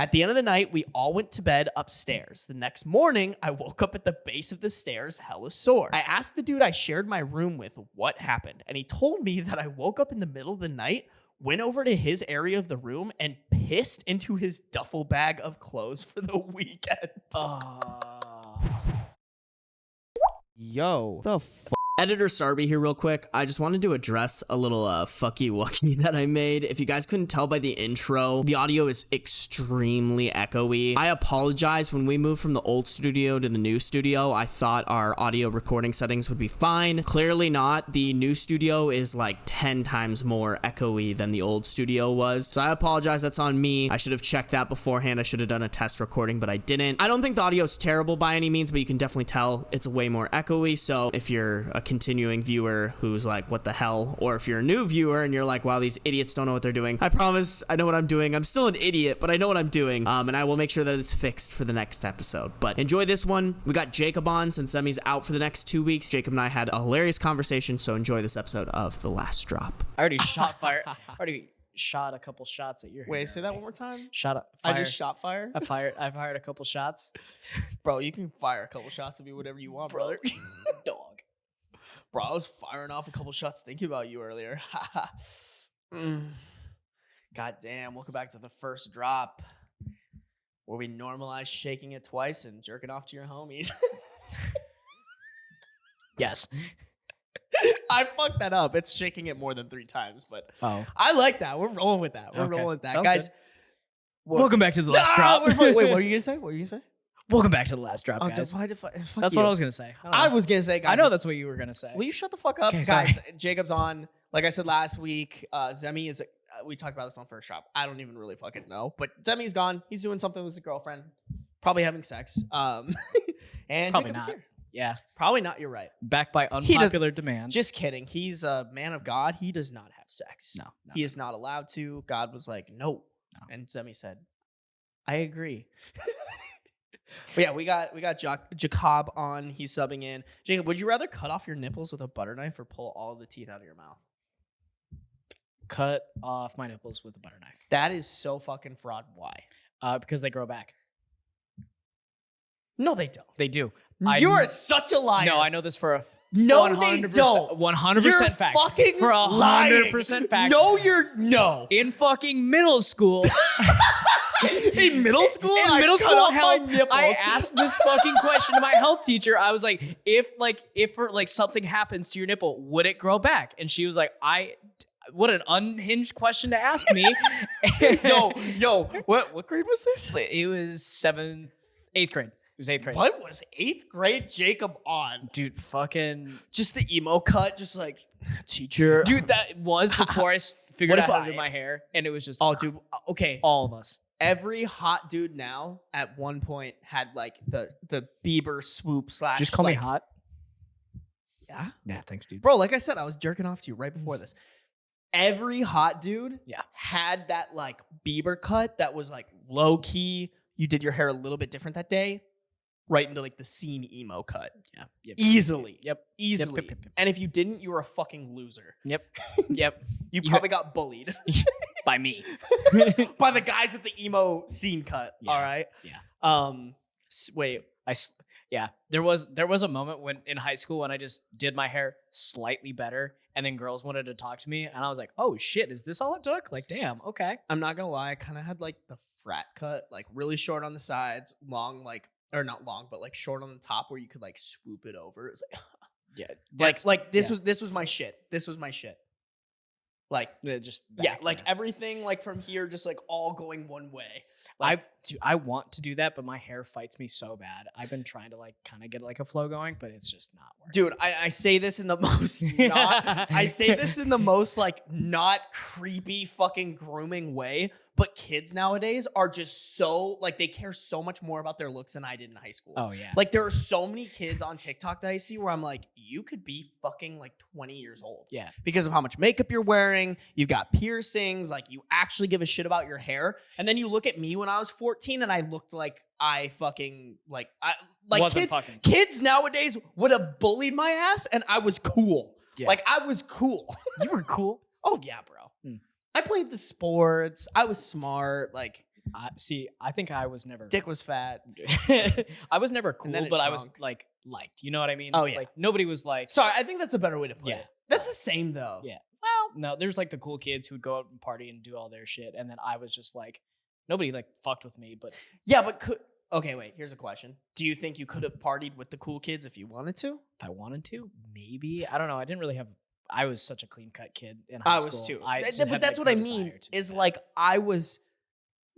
At the end of the night, we all went to bed upstairs. The next morning, I woke up at the base of the stairs, hella sore. I asked the dude I shared my room with what happened, and he told me that I woke up in the middle of the night, went over to his area of the room, and pissed into his duffel bag of clothes for the weekend. Yo, the fuck? Editor Sarby here real quick. I just wanted to address a little fucky wucky that I made. If you guys couldn't tell by the intro, the audio is extremely echoey. I apologize. When we moved from the old studio to the new studio, I thought our audio recording settings would be fine. Clearly not. The new studio is like 10 times more echoey than the old studio was. So I apologize. That's on me. I should have checked that beforehand. I should have done a test recording, but I didn't. I don't think the audio is terrible by any means, but you can definitely tell it's way more echoey. So if you're a continuing viewer who's like, what the hell? Or if you're a new viewer and you're like, wow, these idiots don't know what they're doing. I promise I know what I'm doing. I'm still an idiot, but I know what I'm doing. And I will make sure that it's fixed for the next episode. But enjoy this one. We got Jakob on since Zemmy's out for the next 2 weeks. Jakob and I had a hilarious conversation, so enjoy this episode of The Last Drop. I already shot a couple shots at your hair. Wait, say that one more time? I just shot fire? I fired a couple shots. Bro, you can fire a couple shots to be whatever you want, brother. Dog. Bro, I was firing off a couple shots thinking about you earlier. God damn, welcome back to the first drop, where we normalize shaking it twice and jerking off to your homies. Yes. I fucked that up. It's shaking it more than 3 times, but I like that. We're rolling with that. Rolling with that. Sounds Guys, welcome back to The Last Drop. Wait, what are you going to say? Welcome back to The Last Drop, guys. That's what I was going to say. I was going to say, guys. I know that's what you were going to say. Will you shut the fuck up? Okay, guys, sorry. Jacob's on. Like I said last week, Zemmy is, we talked about this on First Drop. I don't even really fucking know. But Zemmy's gone. He's doing something with his girlfriend. Probably having sex. And Probably Jacob's not. here. Yeah. Probably not. You're right. Backed by unpopular demand. Just kidding. He's a man of God. He does not have sex. No. He is not allowed to. God was like, no. And Zemmy said, I agree. But yeah, we got Jakob on. He's subbing in. Jacob, would you rather cut off your nipples with a butter knife or pull all of the teeth out of your mouth? Cut off my nipples with a butter knife. That is so fucking fraud. Why? Because they grow back. No, they don't. They do. You're such a liar. No, I know this for a 100% fact. Fucking for 100% fact. No. In fucking middle school. In middle school? In middle school, hell, nipples. I asked this fucking question to my health teacher. I was like, if something happens to your nipple, would it grow back? And she was like, what an unhinged question to ask me. Yo, what grade was this? It was 8th grade. It was 8th grade. What was 8th grade Jacob on? Dude, fucking... Just the emo cut, just like, teacher. Dude, that was before I figured out how to do my hair. And it was just... Oh, dude, okay. All of us. Every hot dude now, at one point, had like the Bieber swoop slash... Just call me hot. Yeah? Yeah, thanks, dude. Bro, like I said, I was jerking off to you right before this. Every hot dude had that like Bieber cut that was like low key. You did your hair a little bit different that day. Right into like the scene emo cut. Yeah. Yep. Easily. Yep. Easily. Yep. And if you didn't, you were a fucking loser. Yep. You probably got bullied. By me. By the guys with the emo scene cut. Yeah. All right. Yeah. Wait. There was a moment when in high school when I just did my hair slightly better and then girls wanted to talk to me and I was like, oh shit, is this all it took? Like, damn, okay. I'm not gonna lie, I kind of had like the frat cut, like really short on the sides, long, like, or not long, but like short on the top where you could like swoop it over. It was like, this was my shit. This was my shit. Like, everything like from here, just like all going one way. Like, I want to do that, but my hair fights me so bad. I've been trying to like kind of get like a flow going, but it's just not working. Dude, I say this in the most like not creepy fucking grooming way, but kids nowadays are just so like they care so much more about their looks than I did in high school. Oh yeah. Like there are so many kids on TikTok that I see where I'm like, you could be fucking like 20 years old. Yeah. Because of how much makeup you're wearing, you've got piercings, like you actually give a shit about your hair. And then you look at me when I was 14 and I looked like I fucking like kids nowadays would have bullied my ass and I was cool. Yeah. Like I was cool. You were cool. Oh yeah, bro. I played the sports. I was smart. Like I think I was never. Dick was fat. I was never cool, then it but I was shrunk. like liked. You know what I mean? Oh, yeah. Like nobody was like. Sorry, I think that's a better way to put Yeah. it. That's the same though. Yeah. Well, no, there's like the cool kids who would go out and party and do all their shit, and then I was just like, nobody like fucked with me, but Yeah, but okay, wait. Here's a question. Do you think you could have partied with the cool kids if you wanted to? if I wanted to, maybe. I don't know. I didn't really have. I was such a clean cut kid in high I school. was too. I just But had, that's like, what I no mean. desire to Is do that. like I was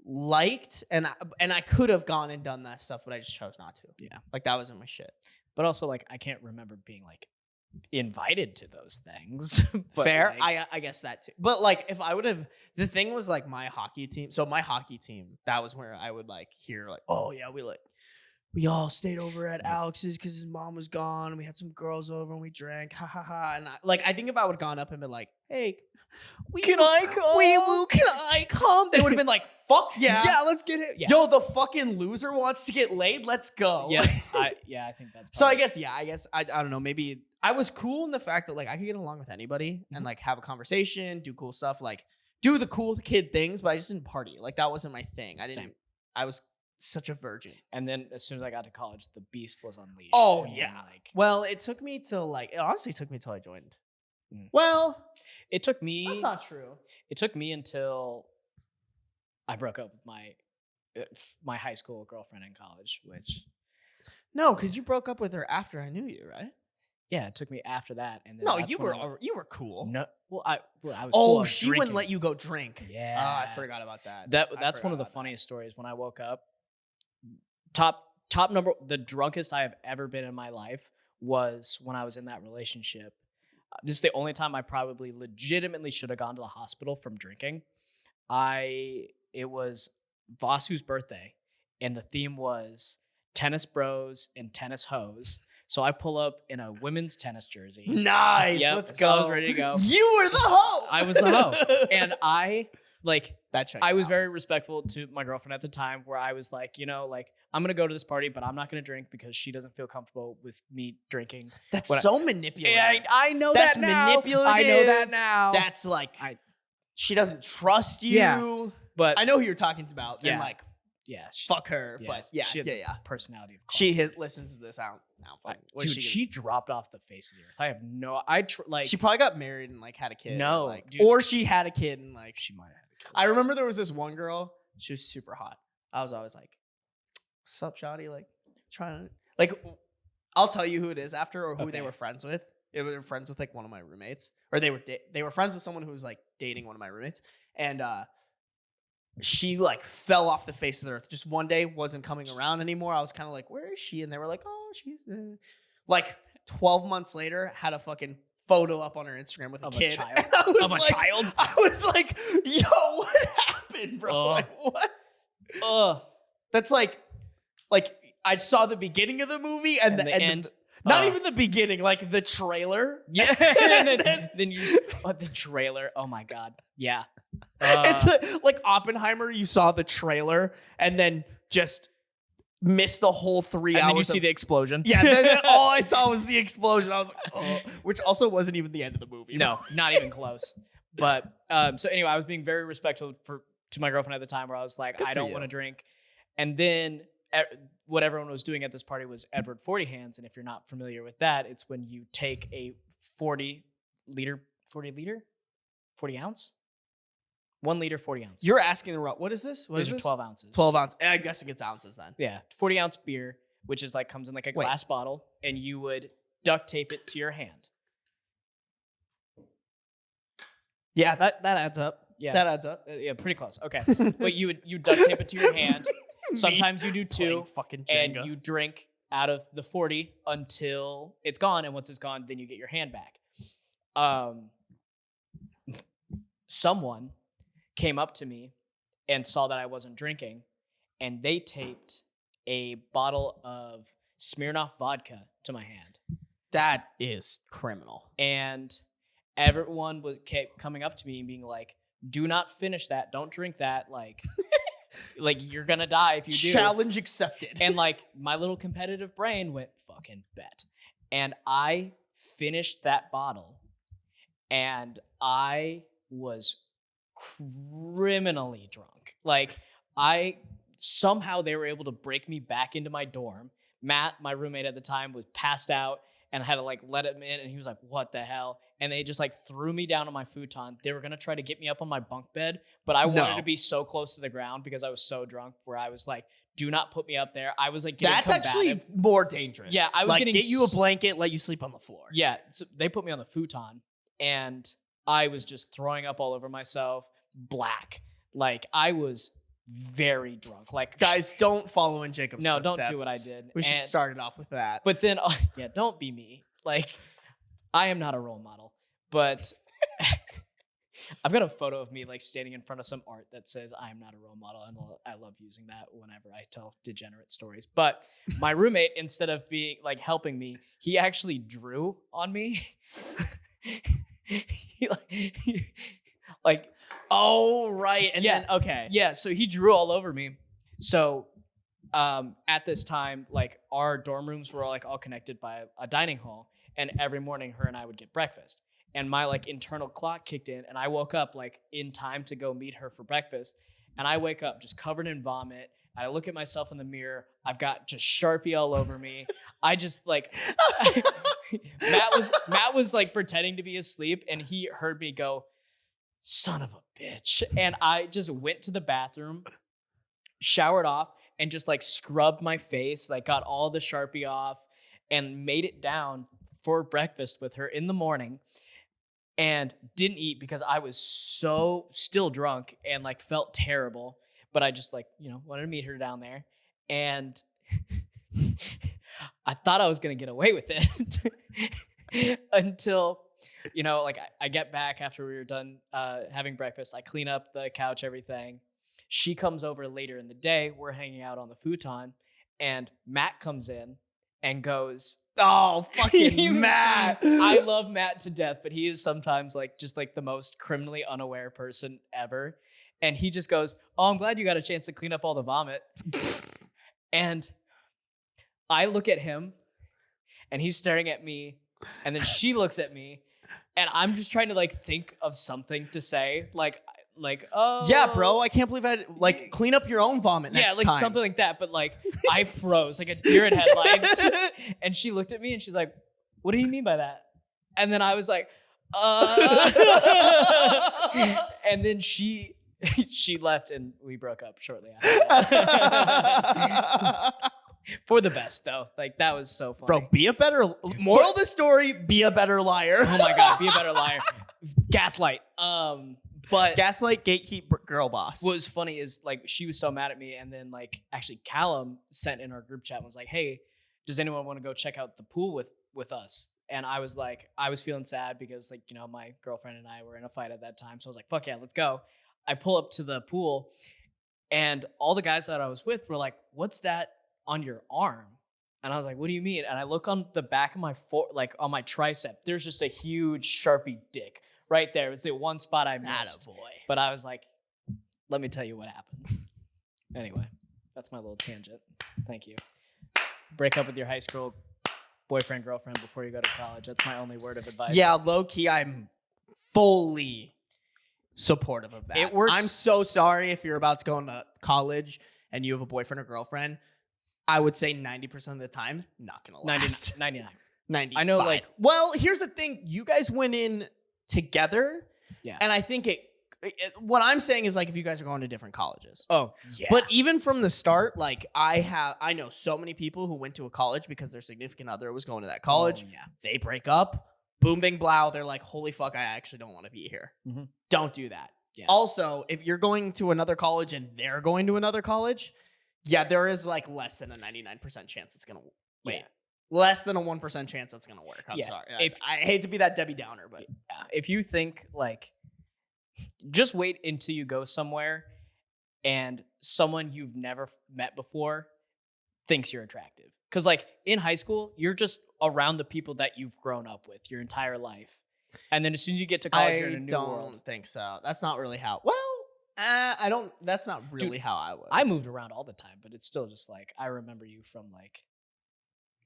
liked, and I could have gone and done that stuff, but I just chose not to. Yeah. Like that wasn't my shit. But also, like, I can't remember being like invited to those things. But, Fair. like, I guess that too. But like if I would have, the thing was like my hockey team. So my hockey team, that was where I would like hear like, oh yeah, we all stayed over at Alex's because his mom was gone, and we had some girls over and we drank, ha ha ha. And I think if I would have gone up and been like, hey, Can I come? Can I come? They would have been like, fuck yeah. Yeah, let's get it. Yeah. Yo, the fucking loser wants to get laid. Let's go. Yeah, I think that's. So I probably- guess I don't know. Maybe I was cool in the fact that like I could get along with anybody Mm-hmm. and like have a conversation, do cool stuff, like do the cool kid things, but I just didn't party. Like that wasn't my thing. Same. I was such a virgin. And then as soon as I got to college, the beast was unleashed. Oh, and then, yeah. like Well, it took me till like it honestly took me till I joined. Mm. Well, it took me. that's not true. It took me until I broke up with my high school girlfriend in college, which No, because you broke up with her after I knew you, right? yeah, it took me after that. And then No, that's you when were cool. no. Well, I was. Oh, cool on she wouldn't drinking. let you go drink. Yeah, Oh, I forgot about that. That's I one of forgot the about that. funniest stories. When I woke up, the drunkest I have ever been in my life was when I was in that relationship. This is the only time I probably legitimately should have gone to the hospital from drinking. It was Vasu's birthday, and the theme was tennis bros and tennis hoes. So I pull up in a women's tennis jersey. Nice. Yep, Let's so go. I was ready to go. You were the hoe. I was the hoe, and that checks I was out. very respectful to my girlfriend at the time, where I was like, I'm gonna go to this party, but I'm not gonna drink because she doesn't feel comfortable with me drinking. That's What I- so manipulative. I know That's that now. manipulative. I know that now. That's like I- she doesn't trust you. Yeah. But I know who you're talking about. Yeah. And like yeah, fuck her. yeah, But yeah, she had yeah. personality of She listens to this out now. dude, she dropped off the face of the earth. I have no. She probably got married and like had a kid. No, like, dude. or she had a kid and like she might have had a kid. I remember there was this one girl. She was super hot. I was always like, "What's up, shawty?" Like trying to like. I'll tell you who it is after or who they Okay. were friends with. They were friends with like one of my roommates, or they were friends with someone who was like dating one of my roommates, and she like fell off the face of the earth. Just one day wasn't coming around anymore. I was kind of like, "Where is she?" And they were like, "Oh, she's like 12 months later had a fucking photo up on her Instagram with a Of a kid." child? And I was Of a like, child? I was like, "Yo, what happened, bro? Ugh. Like, what?" Ugh. That's like I saw the beginning of the movie and, the end. Not even the beginning, like the trailer. Yeah. then you just the trailer. Oh my god. Yeah. It's like Oppenheimer. You saw the trailer and then just missed the whole 3 hours. and then you see of- the explosion. yeah. Then all I saw was the explosion. I was like, oh, which also wasn't even the end of the movie. No, not even close. But so anyway, I was being very respectful to my girlfriend at the time, where I was like, Good I for don't you. want to drink. And then what everyone was doing at this party was Edward 40 hands. And if you're not familiar with that, it's when you take a 40 ounce, 1 liter, 40 ounces. You're asking the wrong. What is this? What These is are this? 12 ounces. 12 ounce. I guess it gets ounces then. Yeah, 40 ounce beer, which is like comes in like a Wait. glass bottle, and you would duct tape it to your hand. Yeah, that adds up. Yeah, That adds up. yeah, pretty close. Okay, but you duct tape it to your hand. Sometimes you do Playing 2, fucking and Jenga. you drink out of the 40 until it's gone, and once it's gone, then you get your hand back. Someone came up to me and saw that I wasn't drinking, and they taped a bottle of Smirnoff vodka to my hand. That is criminal. And everyone kept coming up to me and being like, "Do not finish that. Don't drink that. Like, like you're gonna die if you do." Challenge accepted. And like my little competitive brain went fucking bet, and I finished that bottle, and I was criminally drunk. Like somehow they were able to break me back into my dorm. Matt, my roommate at the time, was passed out and I had to like let him in, and he was like, what the hell? And they just like threw me down on my futon. They were going to try to get me up on my bunk bed, but I wanted to be so close to the ground because I was so drunk, where I was like, do not put me up there. I was like, that's actually more dangerous. Yeah, I was like, getting get you a blanket, let you sleep on the floor. Yeah, so they put me on the futon, and I was just throwing up all over myself, black. Like, I was very drunk. Like, guys, don't follow in Jacob's footsteps. Don't do what I did. We should start it off with that. But then, yeah, don't be me. Like, I am not a role model, but I've got a photo of me like standing in front of some art that says I am not a role model, and I love using that whenever I tell degenerate stories. But my roommate, instead of being like helping me, he actually drew on me. Like, oh right, and yeah, then okay, yeah. So he drew all over me. So at this time, like, our dorm rooms were all connected by a dining hall, and every morning her and I would get breakfast. And my like internal clock kicked in, and I woke up like in time to go meet her for breakfast. And I wake up just covered in vomit. I look at myself in the mirror. I've got just Sharpie all over me. I just like Matt was like pretending to be asleep, and he heard me go, son of a bitch. And I just went to the bathroom, showered off, and just like scrubbed my face, like got all the Sharpie off, and made it down for breakfast with her in the morning. And didn't eat because I was so still drunk and like felt terrible. But I just like, wanted to meet her down there. And I thought I was going to get away with it until, like I get back after we were done having breakfast. I clean up the couch, everything. She comes over later in the day. We're hanging out on the futon. And Matt comes in and goes, oh, fucking Matt. I love Matt to death, but he is sometimes like just like the most criminally unaware person ever. And he just goes, oh, I'm glad you got a chance to clean up all the vomit. And I look at him, and he's staring at me, and then she looks at me, and I'm just trying to like think of something to say, like, oh yeah, bro, I can't believe I like clean up your own vomit next like time. something like that. But like I froze like a deer in headlights, and she looked at me and she's like, what do you mean by that? And then I was like, and then she left, and we broke up shortly after that. For the best, though. Like, that was so funny. Bro, be a better moral of the story, be a better liar. Oh my god, be a better liar. Gaslight. But gaslight, gatekeep, girl boss. What was funny is like she was so mad at me, and then like actually Callum sent in our group chat and was like, hey, does anyone want to go check out the pool with us? And I was like, I was feeling sad because like, my girlfriend and I were in a fight at that time. So I was like, fuck yeah, let's go. I pull up to the pool, and all the guys that I was with were like, what's that on your arm? And I was like, what do you mean? And I look on the back of my on my tricep, there's just a huge Sharpie dick right there. It was the one spot I missed. Attaboy. But I was like, let me tell you what happened. Anyway, that's my little tangent. Thank you. Break up with your high school boyfriend, girlfriend before you go to college. That's my only word of advice. Yeah, low key, I'm fully supportive of that. It works. I'm so sorry if you're about to go into college and you have a boyfriend or girlfriend. I would say 90% of the time, not gonna last. 99. 95. I know, like, well, here's the thing. You guys went in together. Yeah. And I think what I'm saying is like if you guys are going to different colleges. Oh, yeah. But even from the start, like I know so many people who went to a college because their significant other was going to that college. Oh, yeah. They break up. Boom, bing, blow. They're like, holy fuck, I actually don't want to be here. Mm-hmm. Don't do that. Yeah. Also, if you're going to another college and they're going to another college, yeah, there is like less than a 99% chance it's going to less than a 1% chance that's going to work. I'm sorry. I hate to be that Debbie Downer, but if you think like, just wait until you go somewhere and someone you've never met before thinks you're attractive. Because like in high school, you're just around the people that you've grown up with your entire life. And then as soon as you get to college, you're in a new world. I don't think so. That's not really how. That's not really how I was. I moved around all the time, but it's still just like I remember you from like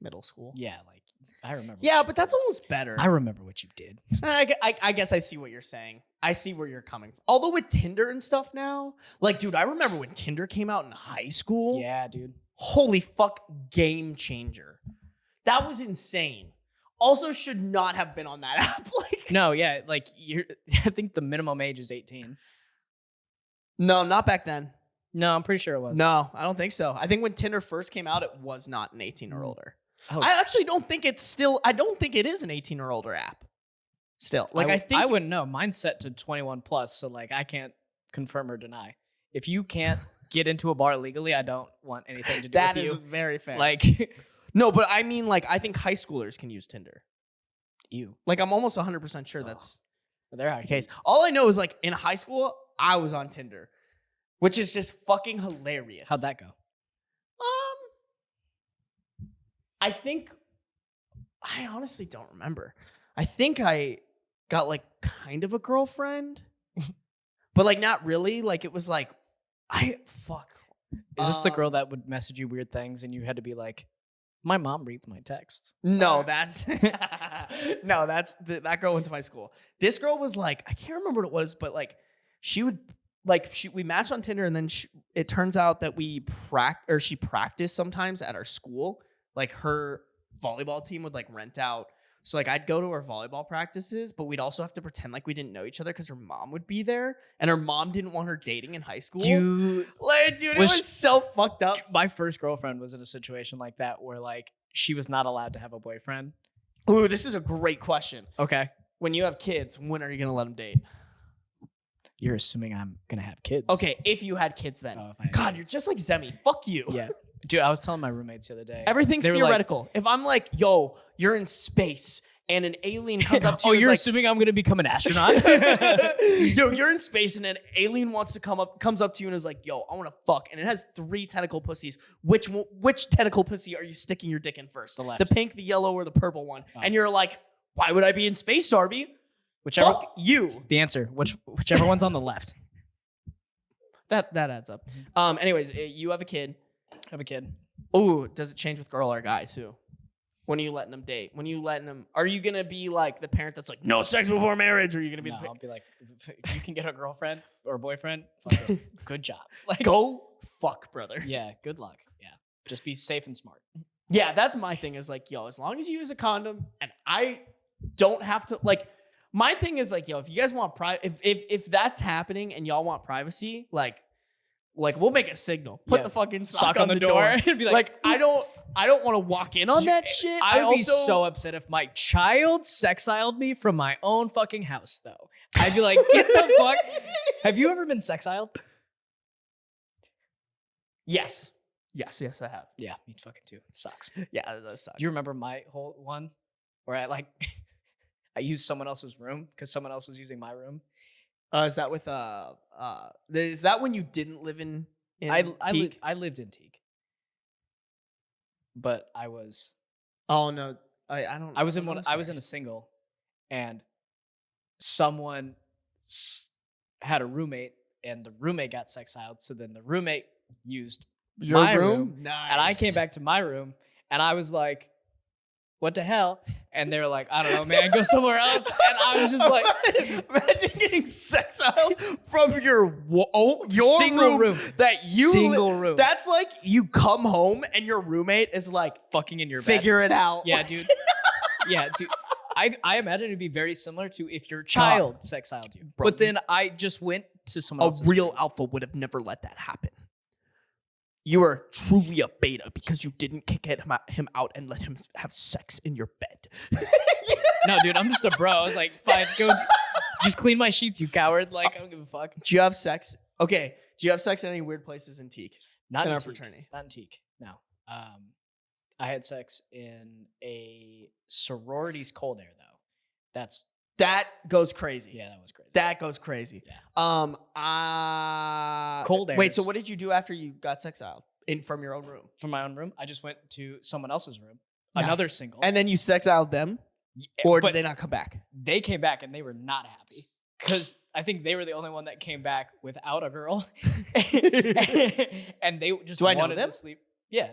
middle school. Yeah, like I remember. Yeah, but that's almost better. I remember what you did. I guess I see what you're saying. I see where you're coming from. Although with Tinder and stuff now, like, dude, I remember when Tinder came out in high school. Yeah, dude. Holy fuck, game changer. That was insane. Also should not have been on that app. Like, no, yeah, like I think the minimum age is 18. No, not back then. No, I'm pretty sure it was. No, I don't think so. I think when Tinder first came out, it was not an 18 or older. Oh. I actually don't think it's still. I don't think it is an 18 or older app. Still, like I think I wouldn't know. Mine's set to 21 plus, so like I can't confirm or deny. If you can't get into a bar legally, I don't want anything to do that with you. is very fair. Like, no, but I mean, like, I think high schoolers can use Tinder. you. Like, I'm almost 100% sure that's They're the case. All I know is, like, in high school, I was on Tinder, which is just fucking hilarious. How'd that go? I honestly don't remember. I think I got like kind of a girlfriend, but like not really. Like it was like, fuck. Is this the girl that would message you weird things and you had to be like, my mom reads my texts? No, that's no, that girl went to my school. This girl was like, I can't remember what it was, but like we matched on Tinder, and then it turns out that she practiced sometimes at our school. Like her volleyball team would like rent out. So like I'd go to her volleyball practices, but we'd also have to pretend like we didn't know each other because her mom would be there, and her mom didn't want her dating in high school. Dude, it was so fucked up. My first girlfriend was in a situation like that where like she was not allowed to have a boyfriend. Ooh, this is a great question. Okay. When you have kids, when are you going to let them date? You're assuming I'm going to have kids. Okay, if you had kids then. God, you're just like Zemmy. Fuck you. Yeah. Dude, I was telling my roommates the other day. Everything's theoretical. Like, if I'm like, yo, you're in space and an alien comes up to you. Oh, you're assuming I'm going to become an astronaut? Yo, you're in space and an alien comes up to you and is like, yo, I want to fuck. And it has 3 tentacle pussies. Which tentacle pussy are you sticking your dick in first? The left. The pink, the yellow, or the purple one? Oh. And you're like, why would I be in space, Sarby? Fuck you. The answer, whichever one's on the left. That adds up. Anyways, you have a kid. Have a kid. Oh, does it change with girl or guy too? When are you letting them date? Are you gonna be like the parent that's like, no sex before marriage? Or are you gonna be I'll be like, if you can get a girlfriend or a boyfriend, fuck it. Good job. Like, go fuck, brother. Yeah, good luck. Yeah. Just be safe and smart. Yeah, that's my thing is like, yo, as long as you use a condom and I don't have to like, my thing is like, yo, if you guys want if that's happening and y'all want privacy, like we'll make a signal. Put the fucking sock on the door. And be like I don't want to walk in on that shit. I would be so upset if my child sexiled me from my own fucking house, though. I'd be like, get the fuck. Have you ever been sexiled? Yes, I have. Yeah, me fucking too. It sucks. Yeah, it does suck. Do you remember my whole one where I used someone else's room because someone else was using my room? Is that with is that when you didn't live in Teak? I lived in Teak, but I was. Oh no, I don't. I was in one. I was in a single, and someone had a roommate, and the roommate got sexiled. So then the roommate used my room, nice. And I came back to my room, and I was like, what the hell? And they were like, I don't know, man, go somewhere else. And I was just like, imagine getting sexiled from your single room that you single room. That's like you come home and your roommate is like fucking in your bed. Figure it out. Yeah, dude. Yeah, dude. I imagine it'd be very similar to if your child sexiled you. Bro, but then I just went to someone else's real room. Alpha would have never let that happen. You are truly a beta because you didn't kick him out and let him have sex in your bed. No, dude, I'm just a bro. I was like, fine, go just clean my sheets, you coward. Like, I don't give a fuck. Do you have sex? Okay. Do you have sex in any weird places in Teak? Not in our Teak. fraternity. Not in Teak. No. I had sex in a sorority's cold air though. That goes crazy. Yeah, that was crazy. That goes crazy. Yeah. Cold air. Wait, so what did you do after you got sexiled from your own room? From my own room? I just went to someone else's room. Nice. Another single. And then you sexiled them? Yeah, or did they not come back? They came back and they were not happy. Because I think they were the only one that came back without a girl. And they just wanted to sleep. Yeah.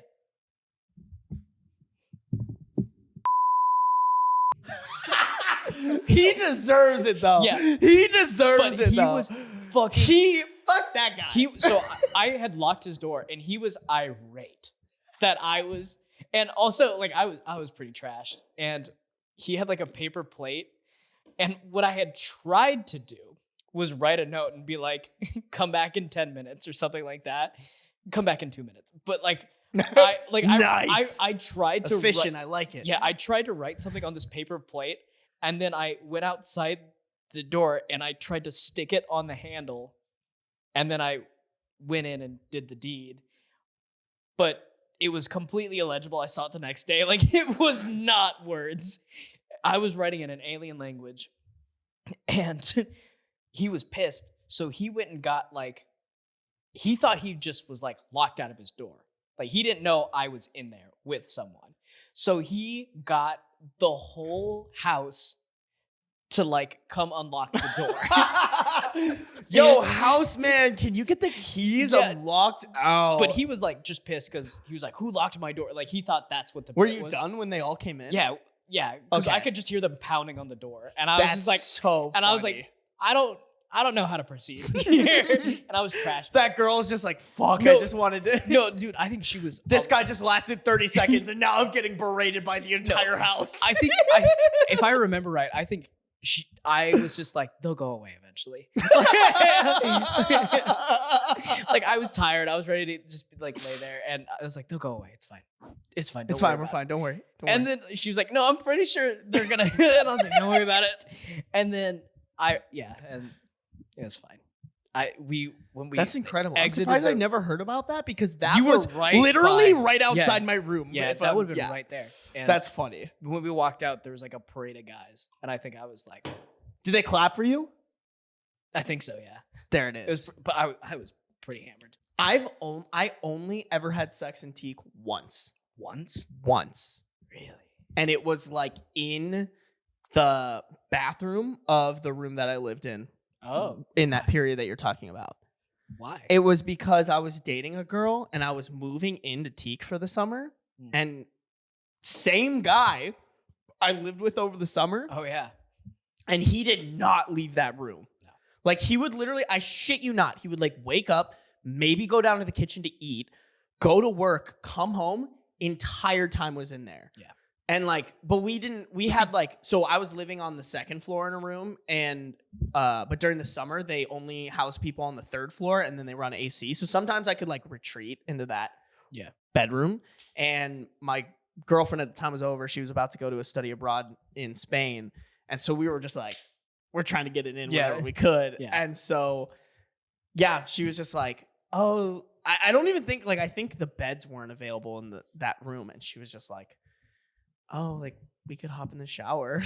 He deserves it though. Yeah. He deserves But it he though. was fucking. Fuck that guy. So I had locked his door, and he was irate that I was, and also like I was pretty trashed, and he had like a paper plate, and what I had tried to do was write a note and be like, "Come back in 10 minutes" or something like that. Come back in 2 minutes, but like. Nice. I tried to efficient. I like it. Yeah, I tried to write something on this paper plate, and then I went outside the door and I tried to stick it on the handle, and then I went in and did the deed. But it was completely illegible. I saw it the next day. Like, it was not words. I was writing in an alien language, and he was pissed. So he went and got like, he thought he just was like locked out of his door. Like, he didn't know I was in there with someone. So he got the whole house to like come unlock the door. Yo, house man, can you get the keys unlocked out? But he was like just pissed because he was like, "Who locked my door?" Like, he thought that's what the Were bit you was. done when they all came in? Yeah, because Okay. I could just hear them pounding on the door, and I was That's just like, so and I was funny. like, I don't know how to proceed here, and I was trashed. That girl's just like, fuck, No. I just wanted to. No, dude, I think she was. This guy just lasted 30 seconds and now I'm getting berated by the entire house. I think, if I remember right, I think I was just like, they'll go away eventually. Like, I was tired. I was ready to just like lay there, and I was like, they'll go away. It's fine. It's fine. It's fine. We're fine. Don't worry. And then she was like, no, I'm pretty sure they're gonna. And I was like, don't worry about it. And then and it was fine. When we that's incredible. I'm exited surprised the- I've never heard about that because that You were was right literally by- right outside Yeah. my room. Yeah, If that I'm- would have been yeah. right there. And That's funny. when we walked out, there was like a parade of guys, and I think I was like, Did they clap for you? I think so, yeah. There it It is. was, but I was pretty hammered. I only ever had sex in teak once. Once, really. And it was like in the bathroom of the room that I lived in. Oh, In that period that you're talking about. why? It was because I was dating a girl and I was moving into teak for the summer. And same guy I lived with over the summer. Oh yeah. And he did not leave that room. No. Like, he would literally, I shit you not, he would like wake up, maybe go down to the kitchen to eat, go to work, come home, entire time was in there. Yeah. And like, but we had like, so I was living on the second floor in a room, and but during the summer they only house people on the third floor, and then they run AC. So sometimes I could like retreat into that bedroom. And my girlfriend at the time was over. She was about to go to a study abroad in Spain. And so we were just like, we're trying to get it in whenever we could. Yeah. And so, yeah, she was just like, oh, I don't even think, like, I think the beds weren't available in that room. And she was just like, oh, like, we could hop in the shower.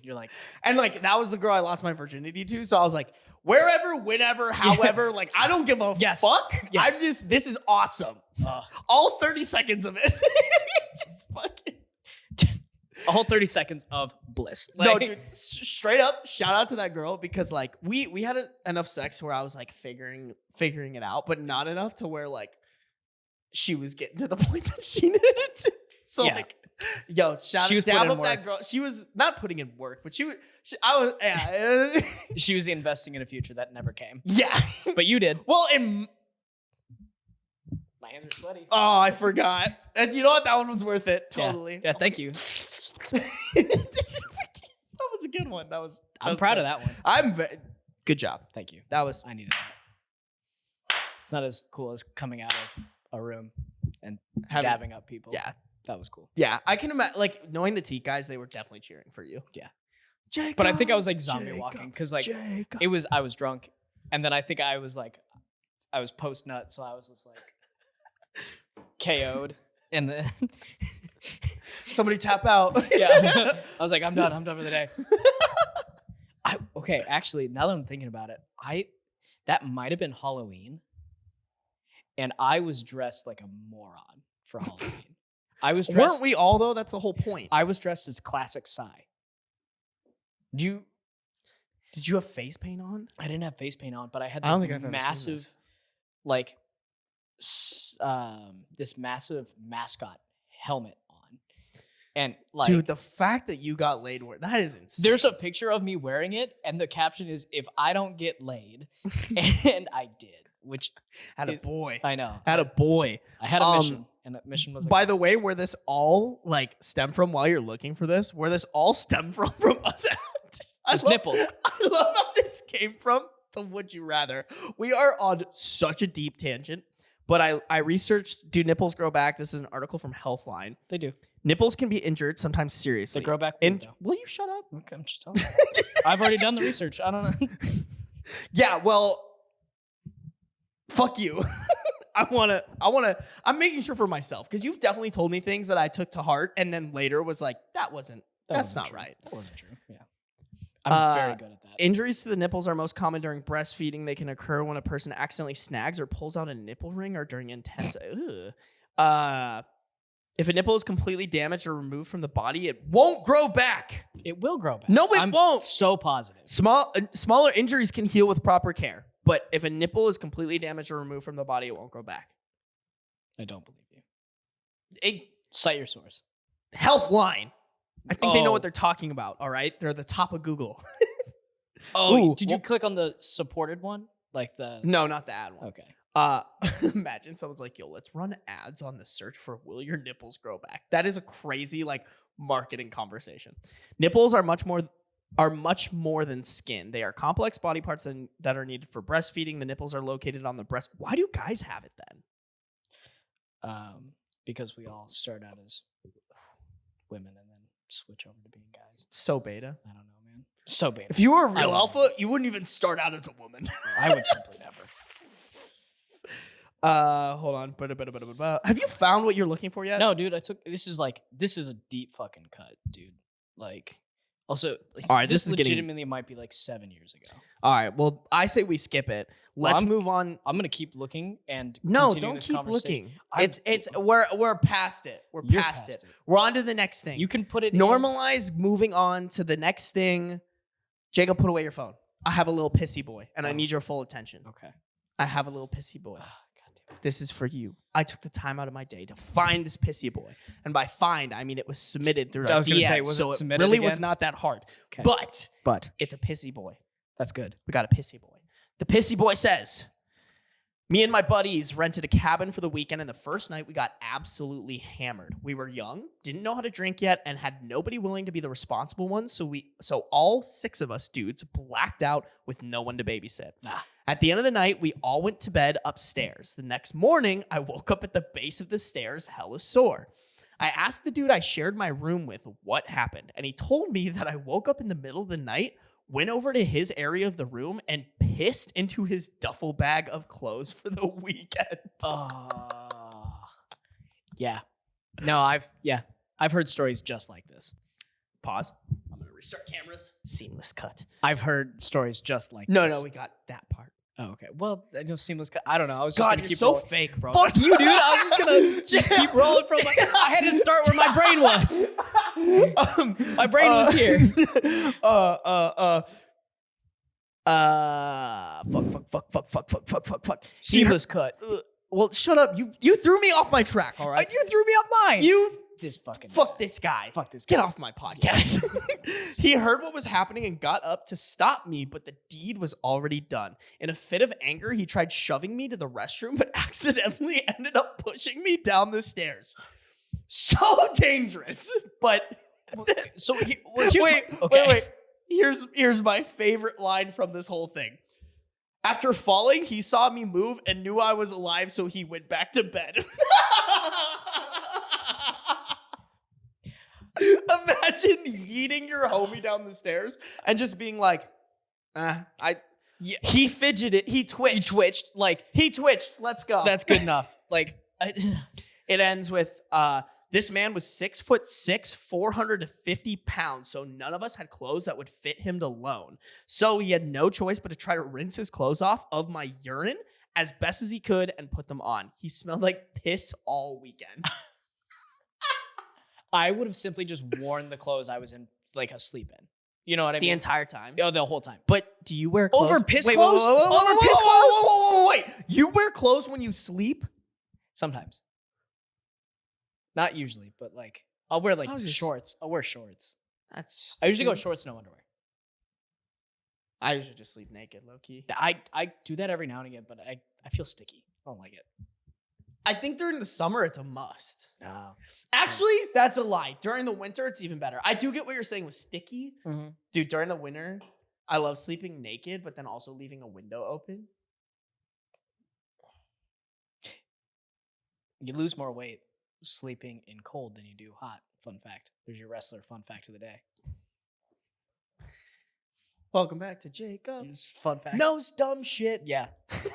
You're like, And like, that was the girl I lost my virginity to. So I was like, wherever, whenever, however, like, I don't give a fuck. Yes. This is awesome. All 30 seconds of it. Just fucking. a whole 30 seconds of bliss. No, Like, dude, straight up, shout out to that girl, because like we had enough sex where I was like figuring it out, but not enough to where like she was getting to the point that she needed it to. So Yeah. like, yo, She was dab putting up in that work. girl. She was not putting in work, but I was yeah. she was investing in a future that never came. Yeah. But you did. Well, in My hands are sweaty. oh, I forgot. And you know what? That one was worth it. Yeah. Totally. Yeah, thank you. That was a good one. I'm proud of that one. Good job. Thank you. That was I needed that. It's not as cool as coming out of a room and having- dabbing up people. Yeah. That was cool. Yeah, I can imagine, like, knowing the Teak guys, they were definitely cheering for you. Yeah. Jakob, But I think I was like zombie Jakob, walking because like Jakob. I was drunk, and then I think I was post nut, so I was just like KO'd, and then Somebody tap out. yeah, I was like, I'm done for the day. Okay, actually, now that I'm thinking about it, that might have been Halloween, and I was dressed like a moron for Halloween. I was dressed. Weren't we all, though? That's the whole point. I was dressed as classic Psy. Did you have face paint on? I didn't have face paint on, but I had I don't this think I've ever seen massive, this. like, this massive mascot helmet on. And like, dude, the fact that you got laid, that is insane. There's a picture of me wearing it, and the caption is, "If I don't get laid," and I did, which had a boy. I know. Had a boy. I had a mission, and that mission was. By the way, where this all like stem from, while you're looking for this, where this all stemmed from us. Nipples. I love how this came from the Would You Rather. We are on such a deep tangent, but I researched, do nipples grow back? This is an article from Healthline. They do. Nipples can be injured, sometimes seriously. They grow back. Will you shut up? Okay, I'm just telling you. I've already done the research. I don't know. Yeah, well, fuck you. I'm making sure for myself, because you've definitely told me things that I took to heart and then later was like, that's not true. right. That wasn't true. Yeah. I'm very good at that. Injuries to the nipples are most common during breastfeeding. They can occur when a person accidentally snags or pulls out a nipple ring or during intense. If a nipple is completely damaged or removed from the body, it won't grow back. It will grow back. No, it I'm won't. So positive. Smaller injuries can heal with proper care, but if a nipple is completely damaged or removed from the body, it won't grow back. I don't believe you. Cite your source. Healthline. I think they know what they're talking about. All right, they're the top of Google. Did you click on the supported one? Like the No, not the ad one. Okay. Imagine someone's like, yo, let's run ads on the search for will your nipples grow back. That is a crazy like marketing conversation. Nipples are much more than skin. They are complex body parts that are needed for breastfeeding. The nipples are located on the breast. Why do guys have it then? Because we all start out as women and then switch over to being guys. So beta. I don't know, man. So beta. If you were a real alpha, you wouldn't even start out as a woman. I would simply never. Hold on. Have you found what you're looking for yet? No, dude. This is a deep fucking cut, dude. Like, also, all right. This legitimately might be like 7 years ago. All right. Well, I say we skip it. Let's move on. I'm gonna keep looking and don't keep looking. We're past it. We're past it. We're on to the next thing. You can put it normalize moving on to the next thing. Jacob, put away your phone. I have a little pissy boy, and I need your full attention. Okay. I have a little pissy boy. This is for you. I took the time out of my day to find this pissy boy. And by find, I mean it was submitted through our DM, so it really was not that hard. Okay. But it's a pissy boy. That's good. We got a pissy boy. The pissy boy says, me and my buddies rented a cabin for the weekend, and the first night we got absolutely hammered. We were young, didn't know how to drink yet, and had nobody willing to be the responsible one, so all 6 of us dudes blacked out with no one to babysit. At the end of the night, we all went to bed upstairs. The next morning, I woke up at the base of the stairs, hella sore. I asked the dude I shared my room with what happened, and he told me that I woke up in the middle of the night, went over to his area of the room, and pissed into his duffel bag of clothes for the weekend. Yeah. No, I've heard stories just like this. Pause. I'm gonna restart cameras. Seamless cut. I've heard stories just like this. No, we got that part. Oh, okay. Well, I know seamless cut. I don't know. I was just God, gonna you're keep so rolling. fake, bro. Fuck you, dude. I was just gonna keep rolling from. I had to start where my brain was. My brain was here. Fuck. Seamless cut. Well, shut up. You threw me off my track, all right? You threw me off mine. Fuck this guy. Fuck this guy. Get off my podcast. He heard what was happening and got up to stop me, but the deed was already done. In a fit of anger, he tried shoving me to the restroom, but accidentally ended up pushing me down the stairs. So dangerous. But wait. Here's my favorite line from this whole thing. After falling, he saw me move and knew I was alive, so he went back to bed. Imagine yeeting your homie down the stairs and just being like, he fidgeted, he twitched. He twitched. Let's go. That's good enough. It ends with, this man was 6'6", 450 pounds, so none of us had clothes that would fit him to loan. So he had no choice but to try to rinse his clothes off of my urine as best as he could and put them on. He smelled like piss all weekend. I would have simply just worn the clothes I was in, asleep in. You know what I mean? The entire time? Oh, the whole time. But do you wear clothes? Over piss clothes? Over piss clothes? Wait. You wear clothes when you sleep? Sometimes. Not usually, but I'll wear like I was just- shorts. I'll wear shorts. That's. I usually go stupid. shorts, no underwear. I usually just sleep naked, low key. I do that every now and again, but I feel sticky. I don't like it. I think during the summer it's a must. No. Actually, that's a lie. During the winter, it's even better. I do get what you're saying with sticky. Mm-hmm. Dude, during the winter, I love sleeping naked, but then also leaving a window open. You lose more weight sleeping in cold than you do hot. Fun fact. There's your wrestler fun fact of the day. Welcome back to Jakob. Just fun fact. Knows dumb shit. Yeah.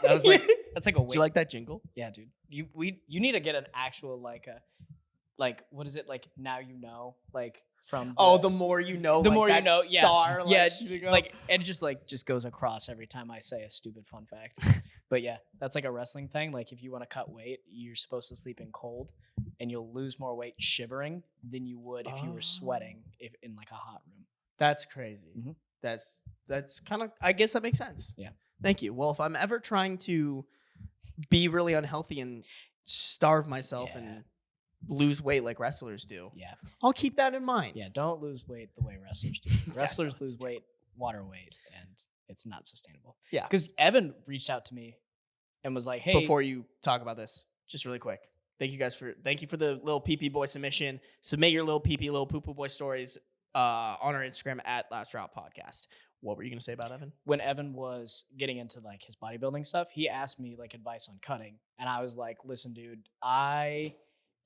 That was like that's like a weight. Do you like that jingle? Yeah, dude. You need to get an actual like what is it like now you know like from The more you know. the like more you that know, Star, yeah, shooting up. like it just goes across every time I say a stupid fun fact. But yeah, that's like a wrestling thing. Like if you want to cut weight, you're supposed to sleep in cold, and you'll lose more weight shivering than you would if you were sweating if in like a hot room. That's crazy. Mhm. That's kind of. I guess that makes sense. Yeah. Thank you. Well, if I'm ever trying to be really unhealthy and starve myself Yeah. and lose weight like wrestlers do, Yeah, I'll keep that in mind. yeah. Don't lose weight the way wrestlers do. Wrestlers no, lose it's weight, water weight, and it's not sustainable. Yeah. Because Evan reached out to me and was like, "Hey, Before you talk about this, just really quick. Thank you for the little PP boy submission. Submit your little PP, little poo poo boy stories on our Instagram at Last Drop Podcast. What were you gonna say about Evan? when Evan was getting into like his bodybuilding stuff, he asked me like advice on cutting. And I was like, listen, dude, I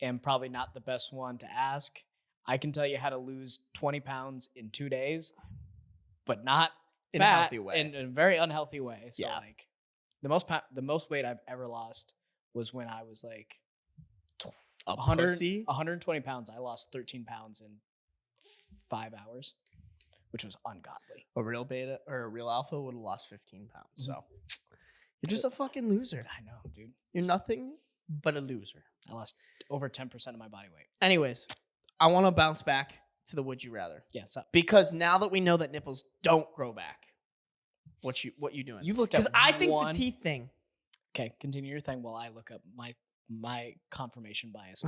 am probably not the best one to ask. I can tell you how to lose 20 pounds in 2 days, but not In a fat, healthy way. in a very unhealthy way. So Yeah. like the most weight I've ever lost was when I was like A 100, pussy? 120 pounds. I lost 13 pounds in 5 hours, which was ungodly. A real beta or a real alpha would have lost 15 pounds. So you're just a fucking loser. I know, dude. You're nothing but a loser. I lost over 10% of my body weight. Anyways, I want to bounce back to the would you rather. Yeah, so Because now that we know that nipples don't grow back, what you doing? you looked at Because I think one. the teeth thing. Okay, continue your thing while I look up my confirmation bias.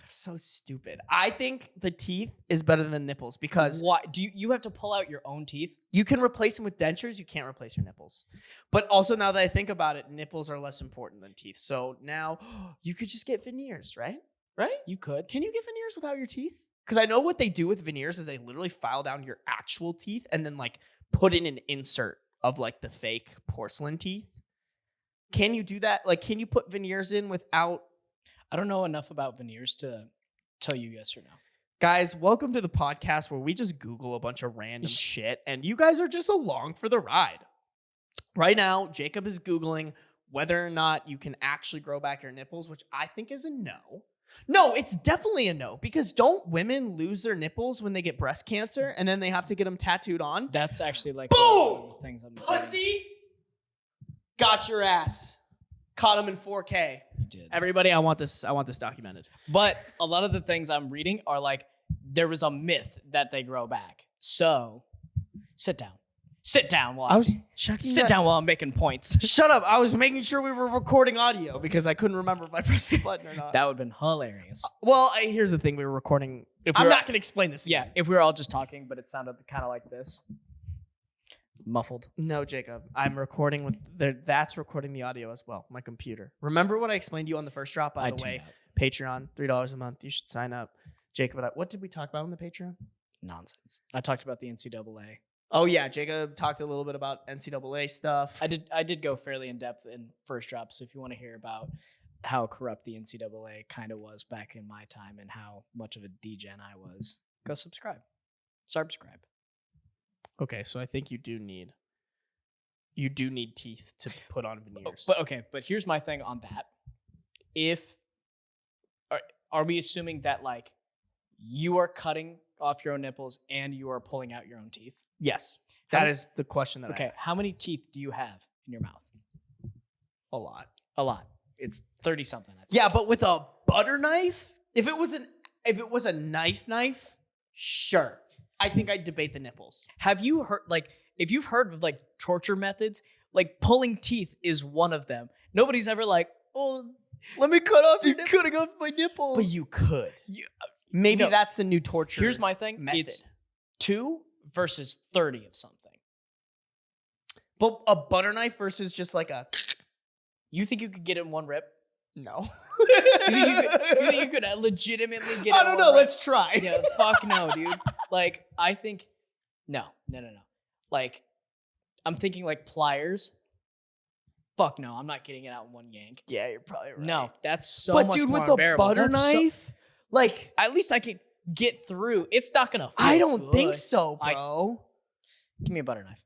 So stupid. I think the teeth is better than the nipples because Why do you have to pull out your own teeth? you can replace them with dentures. You can't replace your nipples. But also now that I think about it, nipples are less important than teeth. So now you could just get veneers, right? Right? You could. Can you get veneers without your teeth? Because I know what they do with veneers is they literally file down your actual teeth and then like put in an insert of like the fake porcelain teeth. Can you do that? Like, can you put veneers in without? I don't know enough about veneers to tell you yes or no. Guys, welcome to the podcast where we just Google a bunch of random shit and you guys are just along for the ride. Right now, Jacob is Googling whether or not you can actually grow back your nipples, which I think is a no. No, it's definitely a no because don't women lose their nipples when they get breast cancer and then they have to get them tattooed on? That's actually like Boom! one of the things I'm doing. Pussy! Got your ass. Caught him in 4K. You did. Everybody, I want this documented. But a lot of the things I'm reading are like there was a myth that they grow back. So sit down. Sit down while I was checking sit that- down while I'm making points. Shut up. I was making sure we were recording audio because I couldn't remember if I pressed the button or not. That would have been hilarious. Well, here's the thing. We were recording. If I'm we were- not going to explain this. Yeah, if we were all just talking, but it sounded kind of like this. Muffled. No, Jacob. I'm recording with that's recording the audio as well. My computer. Remember what I explained to you on the first drop, by I the tuned way? out. Patreon, $3 a month. You should sign up. Jacob and I, what did we talk about on the Patreon? Nonsense. I talked about the NCAA. Oh yeah, Jacob talked a little bit about NCAA stuff. I did go fairly in depth in first drop. So if you want to hear about how corrupt the NCAA kind of was back in my time and how much of a degen I was, go subscribe. Subscribe. Okay, so I think you do need teeth to put on veneers. But here's my thing on that. If are we assuming that like you are cutting off your own nipples and you are pulling out your own teeth? Yes, How that many- is the question that I Okay, asked. how many teeth do you have in your mouth? A lot. A lot. It's 30 something. I think. Yeah, but with a butter knife, if it was a knife, sure. I think I'd debate the nipples. Have you heard if you've heard of like torture methods, like pulling teeth is one of them. Nobody's ever like, oh, Let me cut off you're cutting off my nipples. But you could. Maybe No. that's the new torture. Here's my thing. method. It's 2 versus 30 of something. But a butter knife versus just like a You think you could get it in one rip? no. You think you could legitimately get it I in don't one know. rip? Let's try. Yeah, fuck no, dude. Like, I think, no. Like, I'm thinking like pliers. Fuck no, I'm not getting it out in one yank. Yeah, you're probably right. No, that's so but much dude, more with a unbearable. butter That's so- knife, like at least I can get through. It's not gonna feel I don't good. think so, bro. Give me a butter knife.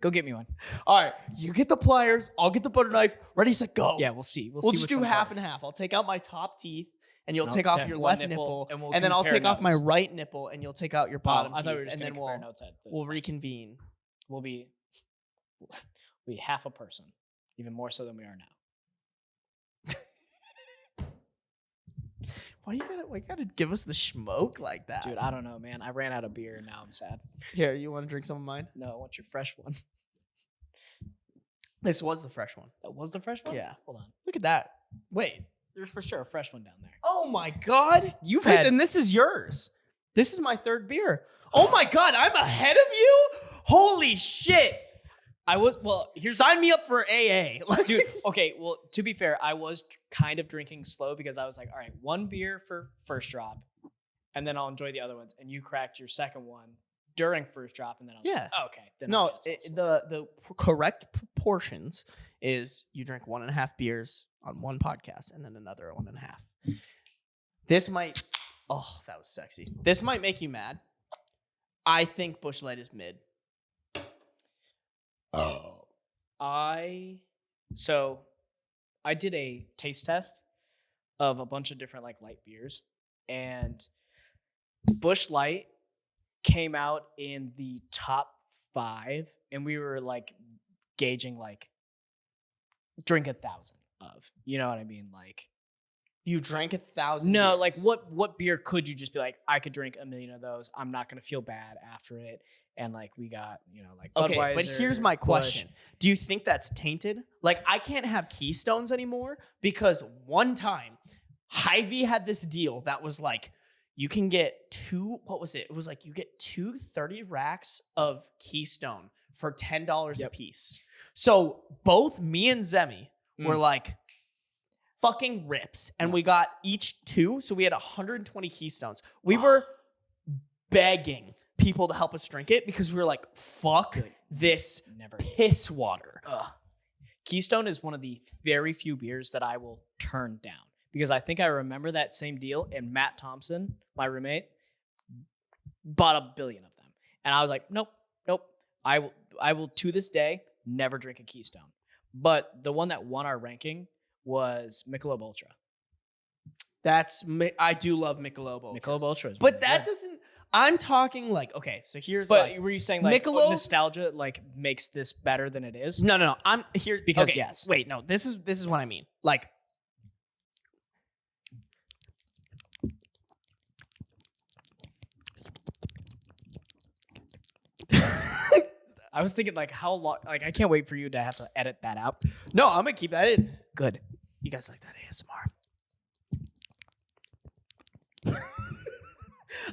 Go get me one. All right, you get the pliers. I'll get the butter knife. Ready, set, go. Yeah, we'll see. We'll see just which do one's half harder. and half. I'll take out my top teeth, and you'll No, take off take your one left nipple, nipple, and we'll then I'll take compare off my notes. right nipple, and you'll take out your bottom I teeth, thought we were just and gonna then compare notes at the we'll reconvene. we'll be half a person, even more so than we are now. Why you gotta give us the smoke like that, Dude, I don't know, man. I ran out of beer and now I'm sad. Here, you want to drink some of mine? No, I want your fresh one. This was the fresh one. That was the fresh one? Yeah. Hold on. Look at that. Wait. There's for sure a fresh one down there. Oh my god. You've Wait, had- then this is yours. This is my third beer. Oh my god, I'm ahead of you? Holy shit. Sign me up for AA. Like, Dude, okay, well, to be fair, I was kind of drinking slow because I was like, all right, one beer for first drop, and then I'll enjoy the other ones. And you cracked your second one during first drop, and then I was Yeah. like, oh, okay. Then I no, guess I'll slow. the correct proportions is you drink 1.5 beers on one podcast and then another 1.5. This might, oh, that was sexy. This might make you mad. I think Busch Light is mid. I did a taste test of a bunch of different like light beers, and Busch Light came out in the top 5, and we were like gauging like drink 1,000 of, you know what I mean? Like, You drank 1,000 no, beers. like what beer could you just be like, I could drink 1,000,000 of those. I'm not gonna feel bad after it. And like we got, like Okay, Budweiser, but here's my Busch. question. Do you think that's tainted? Like, I can't have Keystones anymore because one time, Hy-Vee had this deal that was like, you can get what was it? It was like you get 30 racks of Keystone for $10 a piece. So both me and Zemmy were like, fucking rips. And we got each 2, so we had 120 Keystones. We were begging people to help us drink it because we were like, fuck this Never. piss water. Ugh. Keystone is one of the very few beers that I will turn down because I think I remember that same deal, and Matt Thompson, my roommate, bought 1 billion of them. And I was like, nope. I will to this day never drink a Keystone. But the one that won our ranking was Michelob Ultra. I do love Michelob Ultras. Michelob Ultra is But that doesn't, I'm talking like, okay, so here's But like, were you saying like Michelob- nostalgia like makes this better than it is? no, I'm here Because okay, yes. Wait, no, this is what I mean. Like, I was thinking like how long, like I can't wait for you to have to edit that out. no, I'm gonna keep that in. Good. You guys like that ASMR?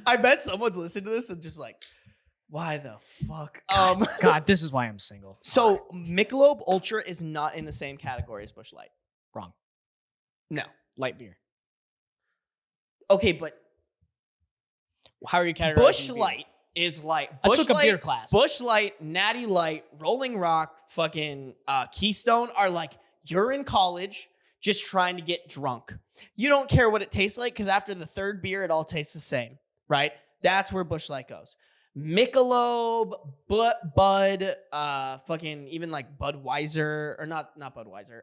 I bet someone's listening to this and just like, why the fuck? God, this is why I'm single. So Michelob Ultra is not in the same category as Busch Light. Wrong. No. Light beer. Okay, but How are you categorizing Busch beer? Light is like I Busch took a Light, beer class. Busch Light, Natty Light, Rolling Rock, fucking Keystone are like, you're in college just trying to get drunk. You don't care what it tastes like because after the third beer, it all tastes the same, right? That's where Busch Light goes. Michelob, Bud, fucking even like Budweiser, or not Budweiser,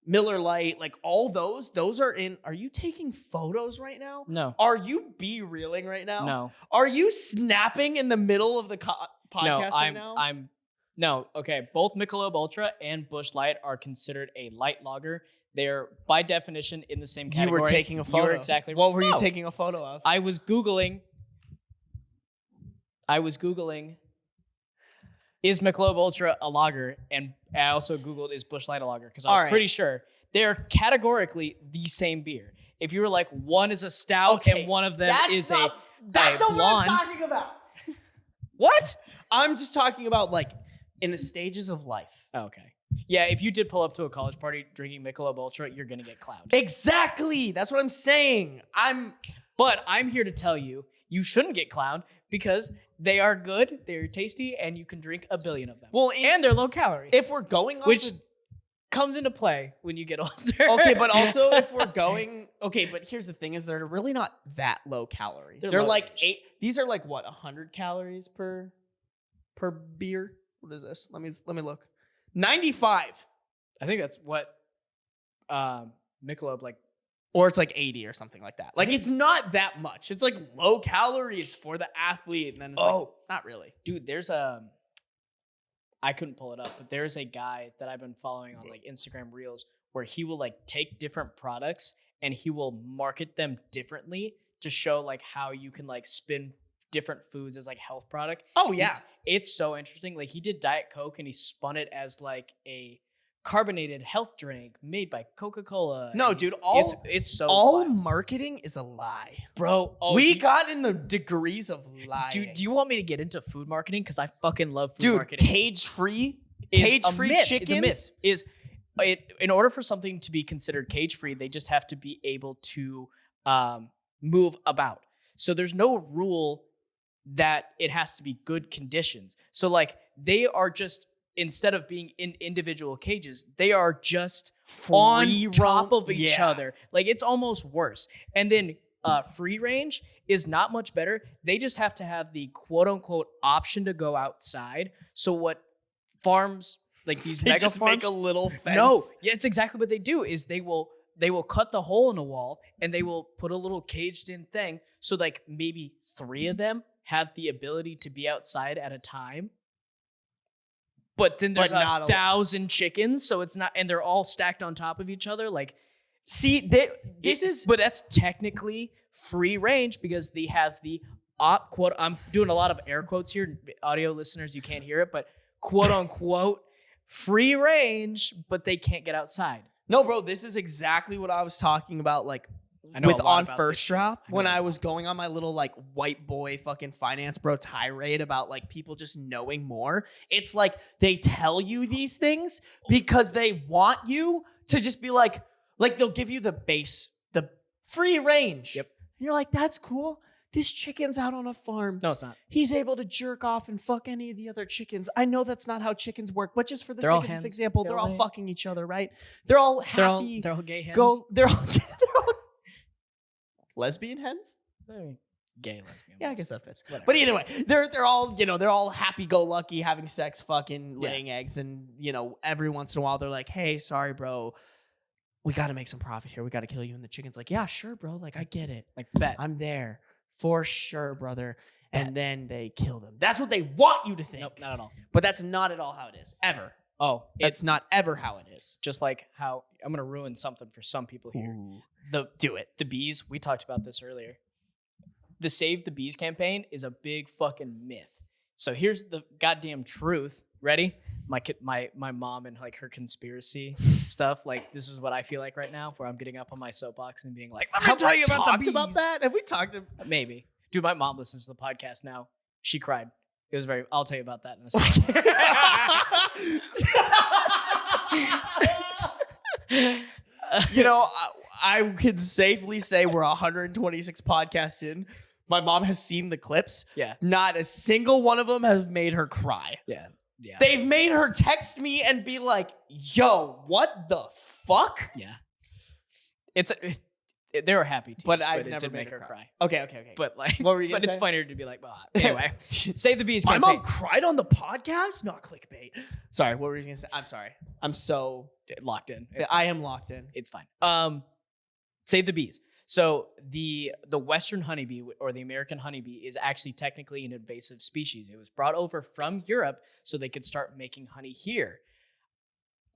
Miller Lite, like all those are in. Are you taking photos right now? No. Are you B-reeling right now? No. Are you snapping in the middle of the podcast right now? No. Okay. Both Michelob Ultra and Busch Light are considered a light lager. They're by definition in the same You category. were taking a photo. You were exactly. What were you No. taking a photo of? I was Googling. Is Michelob Ultra a lager? And I also Googled, is Busch Light a lager? Because I was All right. pretty sure they're categorically the same beer. if you were like, one is a stout and one of them is that's not blonde. what I'm talking about. What? I'm just talking about like in the stages of life. Okay. Yeah, if you did pull up to a college party drinking Michelob Ultra, you're gonna get clowned. Exactly. That's what I'm saying. But I'm here to tell you, you shouldn't get clowned because they are good, they're tasty, and you can drink a billion of them. Well, and they're low calorie. If we're going off which comes into play when you get older. Okay, but also if we're going, okay, but here's the thing is they're really not that low calorie. They're like 8, these are like what, 100 calories per beer? What is this? Let me look. 95. I think that's what Michelob like. Or it's like 80 or something like that. Like it's not that much. It's like low calorie. It's for the athlete. And then it's like, not really. Dude, there's I couldn't pull it up, but there's a guy that I've been following on like Instagram Reels where he will like take different products and he will market them differently to show like how you can like spin different foods as like health product. Oh yeah. It's so interesting. Like he did Diet Coke and he spun it as like a carbonated health drink made by Coca-Cola. No, dude, it's so all wild. Marketing is a lie. Bro, we got in the degrees of lying. Dude, do you want me to get into food marketing? Because I fucking love food dude, marketing. Cage-free chickens? In order for something to be considered cage-free, they just have to be able to move about. So there's no rule that it has to be good conditions. So like they are just, instead of being in individual cages, they are just on top of each other. Like it's almost worse. And then free range is not much better. They just have to have the quote unquote option to go outside. So what farms like these they mega just farms make a little fence. No, yeah, it's exactly what they do. Is they will cut the hole in a wall and they will put a little caged in thing. So like maybe 3 of them have the ability to be outside at a time. But then there's 1,000 chickens, so it's not, and they're all stacked on top of each other. Like, see, but that's technically free range because they have the quote. I'm doing a lot of air quotes here, audio listeners, you can't hear it, but quote unquote free range, but they can't get outside. No, bro, this is exactly what I was talking about. Like. With on First Drop, when I was going on my little like white boy fucking finance bro tirade about like people just knowing more, it's like they tell you these things because they want you to just be like they'll give you the free range. Yep. And you're like, that's cool. This chicken's out on a farm. No, it's not. He's able to jerk off and fuck any of the other chickens. I know that's not how chickens work, but just for the sake of this example, they're all fucking each other, right? They're all happy. They're all gay hens. They're all lesbian hens? Gay lesbian. Yeah, I guess that fits. Whatever. But either way, they're all, they're all happy-go-lucky, having sex, fucking, laying eggs, and, every once in a while they're like, hey, sorry, bro, we got to make some profit here. We got to kill you. And the chicken's like, yeah, sure, bro. Like, I get it. Like, bet. I'm there. For sure, brother. Bet. And then they kill them. That's what they want you to think. Nope, not at all. But that's not at all how it is. Ever. Oh. That's not ever how it is. Just like how, I'm going to ruin something for some people here. Ooh. Do it. The bees, we talked about this earlier. The Save the Bees campaign is a big fucking myth. So here's the goddamn truth. Ready? My mom and like her conspiracy stuff. Like this is what I feel like right now, where I'm getting up on my soapbox and being like, "Let me tell you about the bees." About that? Have we talked about? Maybe. Dude, my mom listens to the podcast now. She cried. It was very. I'll tell you about that in a second. I could safely say we're 126 podcasts in. My mom has seen the clips. Yeah. Not a single one of them has made her cry. Yeah. They've made her text me and be like, yo, what the fuck? Yeah. They were happy teams, but I've it never did made make her cry. Okay. But like, what were you gonna but say? it's funnier to be like, well, anyway, Save the Bees My campaign. mom cried on the podcast? Not clickbait. Sorry, what were you gonna say? I'm sorry. I'm so locked in. I am locked in. It's fine. Save the Bees. So the Western honeybee or the American honeybee is actually technically an invasive species. It was brought over from Europe so they could start making honey here,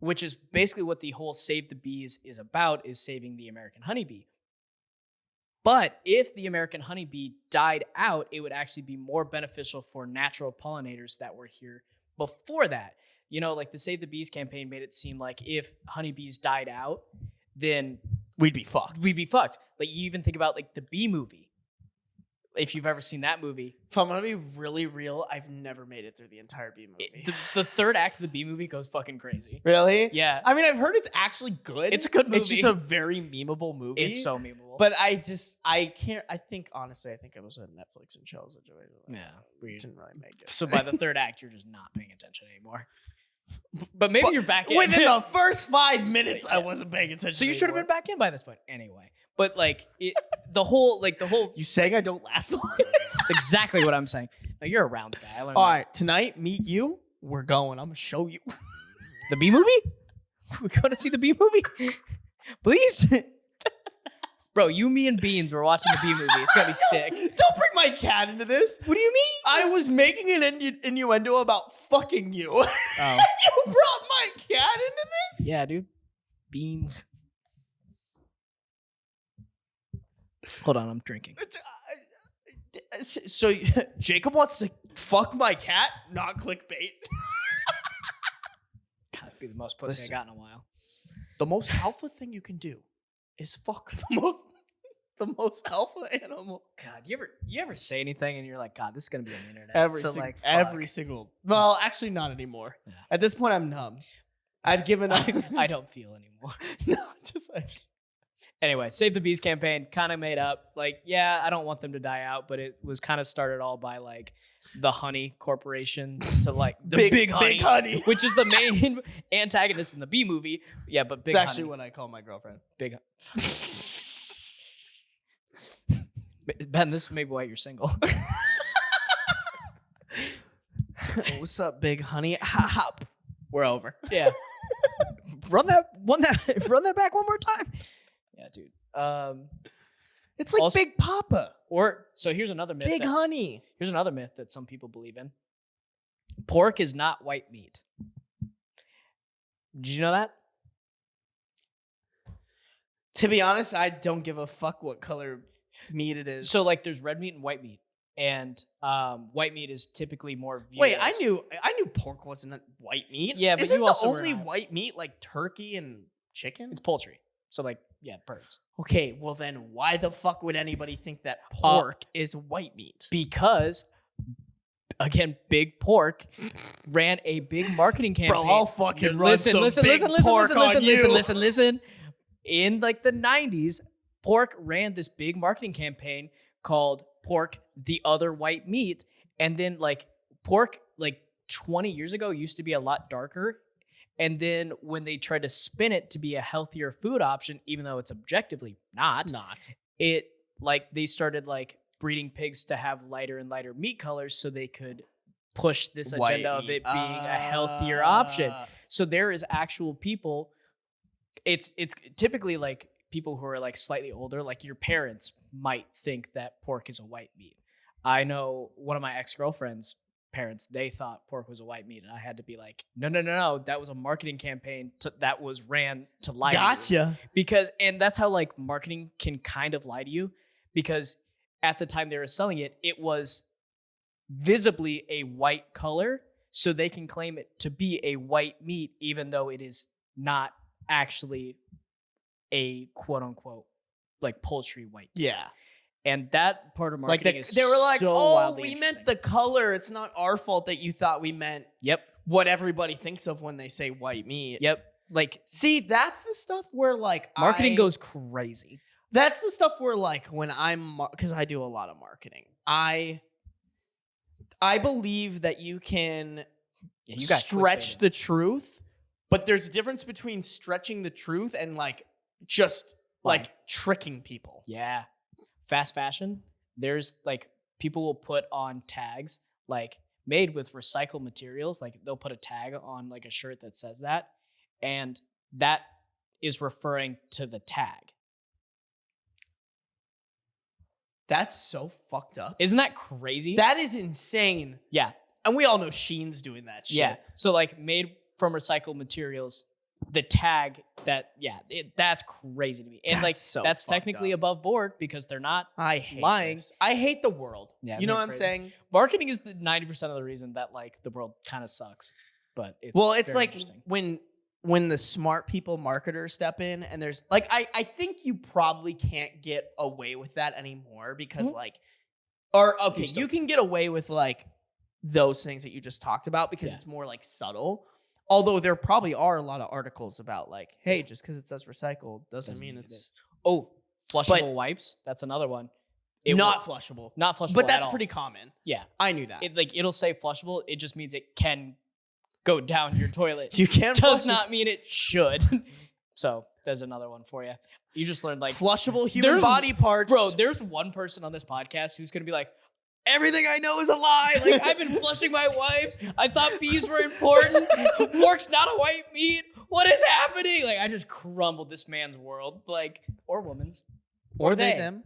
which is basically what the whole Save the Bees is about, is saving the American honeybee. But if the American honeybee died out, it would actually be more beneficial for natural pollinators that were here before that. Like the Save the Bees campaign made it seem like if honeybees died out, then we'd be fucked. We'd be fucked. Like you even think about like the Bee Movie. If you've ever seen that movie. If I'm gonna be really real, I've never made it through the entire Bee Movie. The third act of the Bee Movie goes fucking crazy. Really? Yeah. I mean, I've heard it's actually good. It's a good movie. It's just a very memeable movie. It's so memeable. But I can't. I think honestly, I think it was a Netflix and chill situation. Yeah, we didn't really make it. So by the third act, you're just not paying attention anymore. But maybe you're back in. Within the first 5 minutes, I wasn't paying attention. So you should have been back in by this point anyway. But like the whole. You saying I don't last long? That's exactly what I'm saying. No, you're a rounds guy. I learned All that. right, tonight, meet you. We're going. I'm gonna show you. The Bee Movie? We're going to see the Bee Movie? Please? Bro, you, me, and Beans were watching the Bee Movie. It's gonna be sick. Don't bring my cat into this. What do you mean? I was making an innuendo about fucking you. Oh. You brought my cat into this? Yeah, dude. Beans. Hold on, I'm drinking. So Jacob wants to fuck my cat, not clickbait. That'd be the most pussy I got in a while. The most alpha thing you can do is fuck the most alpha animal. God, you ever say anything and you're like, God, this is gonna be on the internet. Every single. Well, actually, not anymore. Yeah. At this point, I'm numb. I've given up. I don't feel anymore. No, just like. Anyway, Save the Bees campaign kind of made up. Like, yeah, I don't want them to die out, but it was kind of started all by like the honey corporation to like the big honey, which is the main antagonist in the Bee Movie. Yeah, but big It's actually honey. what I call my girlfriend. Big. Ben, this is maybe why you're single. What's up, big honey? Hop. We're over. Yeah. Run that back one more time. Yeah, dude. It's like also, Big Papa. So here's another myth. Big honey. Here's another myth that some people believe in. Pork is not white meat. Did you know that? To be honest, I don't give a fuck what color meat it is. So like there's red meat and white meat. And white meat is typically more viewed Wait, as... I knew pork wasn't white meat. Yeah, but isn't you also the only white meat like turkey and chicken? It's poultry. So like, yeah, birds. Okay, well then why the fuck would anybody think that pork is white meat? Because again, Big Pork ran a big marketing campaign. Bro, I'll fucking run listen. In like the 90s, Pork ran this big marketing campaign called Pork, the Other White Meat. And then like pork, like 20 years ago, used to be a lot darker. And then when they tried to spin it to be a healthier food option, even though it's objectively not, it like they started like breeding pigs to have lighter and lighter meat colors so they could push this agenda of it being a healthier option. So there is actual people. It's typically like people who are like slightly older, like your parents might think that pork is a white meat. I know one of my ex-girlfriend's parents, they thought pork was a white meat, and I had to be like, no, that was a marketing campaign that was ran to lie to you. Because, and that's how like marketing can kind of lie to you, because at the time they were selling it, it was visibly a white color, so they can claim it to be a white meat, even though it is not actually a quote unquote like poultry white meat. Yeah. And that part of marketing is they were like, so oh, wildly we interesting. meant the color. It's not our fault that you thought we meant what everybody thinks of when they say white meat. Yep. Like, see, that's the stuff where like marketing goes crazy. That's the stuff where like when because I do a lot of marketing, I believe that you can stretch the truth, but there's a difference between stretching the truth and like just like tricking people. Yeah. Fast fashion, there's like people will put on tags like made with recycled materials. Like they'll put a tag on like a shirt that says that, and that is referring to the tag. That's so fucked up. Isn't that crazy? That is insane. Yeah. And we all know Shein's doing that shit. Yeah. So like made from recycled materials, the tag that's crazy to me. And that's technically above board because they're not lying. This. I hate the world. Yeah, you know what I'm saying? Marketing is the 90% of the reason that like the world kind of sucks. But it's like when when the smart people marketers step in and there's like I think you probably can't get away with that anymore because like you can get away with like those things that you just talked about because it's more like subtle. Although there probably are a lot of articles about like, hey, just because it says recycled doesn't mean it's flushable wipes. That's another one. Not flushable. Not flushable. But that's pretty common. Yeah. I knew that. It'll say flushable. It just means it can go down your toilet. You can't does not mean it should. So there's another one for you. You just learned like flushable human body parts. Bro, there's one person on this podcast who's gonna be like, everything I know is a lie. Like I've been flushing my wipes. I thought bees were important. Pork's not a white meat. What is happening? Like I just crumbled this man's world. Like, or woman's. Or they them.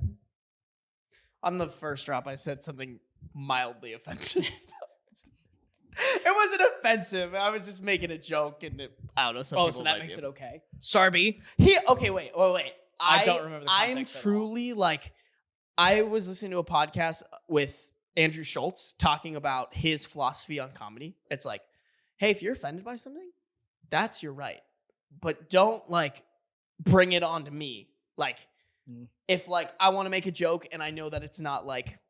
On the first drop, I said something mildly offensive. It wasn't offensive. I was just making a joke, and I don't know. So that makes it okay. Sarby. Okay, wait. I don't remember the context. I'm truly like, I was listening to a podcast with Andrew Schultz talking about his philosophy on comedy. It's like, hey, if you're offended by something, that's your right, but don't like bring it on to me. Like. If like I want to make a joke and I know that it's not like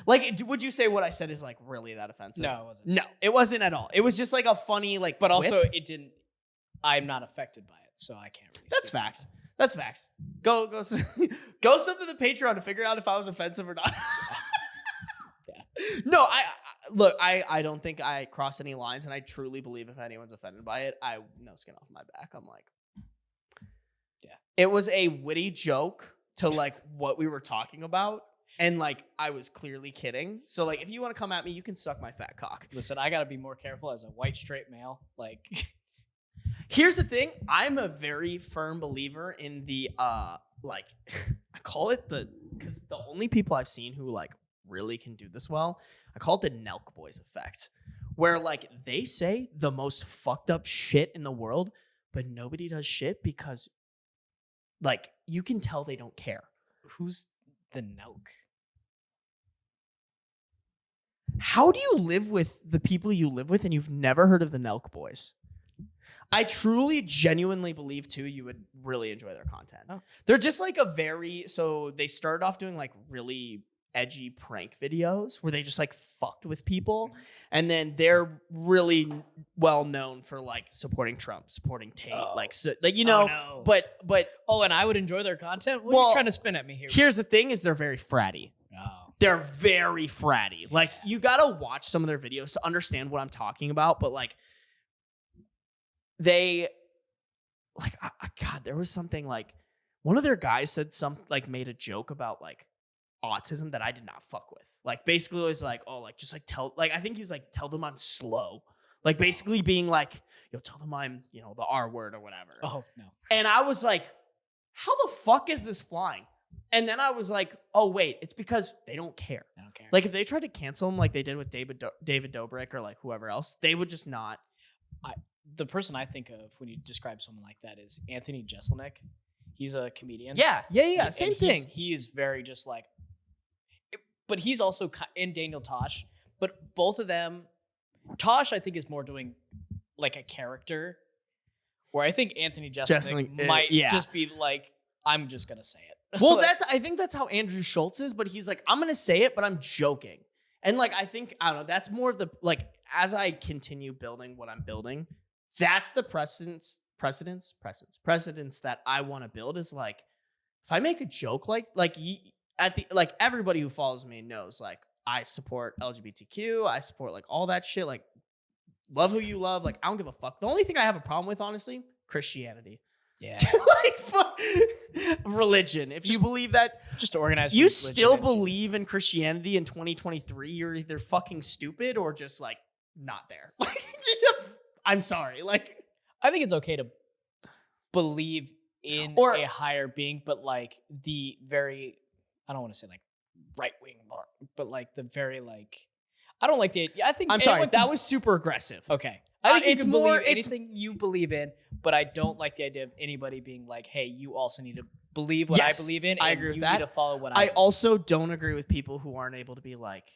would you say what I said is like really that offensive? No, it wasn't. No, it wasn't at all. It was just like a funny like, but also it didn't. I'm not affected by it, so I can't really. That's facts. That's facts. Go sub to the Patreon to figure out if I was offensive or not. Yeah. No, I don't think I cross any lines, and I truly believe if anyone's offended by it, I no skin off my back. I'm like, yeah, it was a witty joke to like what we were talking about. And like, I was clearly kidding. So like, if you want to come at me, you can suck my fat cock. Listen, I got to be more careful as a white straight male. Like, here's the thing. I'm a very firm believer in the, like, I call it because the only people I've seen who like really can do this well, I call it the Nelk Boys effect, where like they say the most fucked up shit in the world, but nobody does shit because like, you can tell they don't care. Who's the Nelk? How do you live with the people you live with and you've never heard of the Nelk Boys? I truly, genuinely believe, too, you would really enjoy their content. Oh. They're just like so they started off doing like really edgy prank videos where they just like fucked with people. And then they're really well known for like supporting Trump, supporting Tate, but and I would enjoy their content. What are you trying to spin at me here? Here's the thing: is they're very fratty. Oh, they're very fratty. Yeah. Like you gotta watch some of their videos to understand what I'm talking about. But like they, like God, there was something like one of their guys said made a joke about like autism that I did not fuck with. Like basically it was like, oh, like just like I think he's like, tell them I'm slow. Like basically being like, tell them I'm, the R word or whatever. Oh, no. And I was like, how the fuck is this flying? And then I was like, oh wait, it's because they don't care. They don't care. Like if they tried to cancel him like they did with David Dobrik or like whoever else, they would just not. The person I think of when you describe someone like that is Anthony Jeselnik. He's a comedian. Yeah. Same thing. He is very just like, but he's also in Daniel Tosh. But both of them, Tosh I think is more doing like a character, where I think Anthony Jeselnik might just be like, I'm just gonna say it. Well, I think that's how Andrew Schultz is, but he's like, I'm gonna say it, but I'm joking. And like I don't know, that's more of the like as I continue building what I'm building, that's the precedence that I want to build is like if I make a joke like everybody who follows me knows like I support LGBTQ, I support like all that shit, like love who you love, like I don't give a fuck. The only thing I have a problem with, honestly, Christianity. Yeah. Like fuck religion. If you believe that, just to organize, you still believe in Christianity in 2023, you're either fucking stupid or just like not there. Like I'm sorry. Like I think it's okay to believe in a higher being, but like the very, I don't want to say like right wing, but like the very like, I don't like the. I think I'm sorry. That was super aggressive. Okay, I think it's more anything you believe in, but I don't like the idea of anybody being like, "Hey, you also need to believe what I believe in." I and agree with you that. need to follow what I also don't agree with people who aren't able to be like,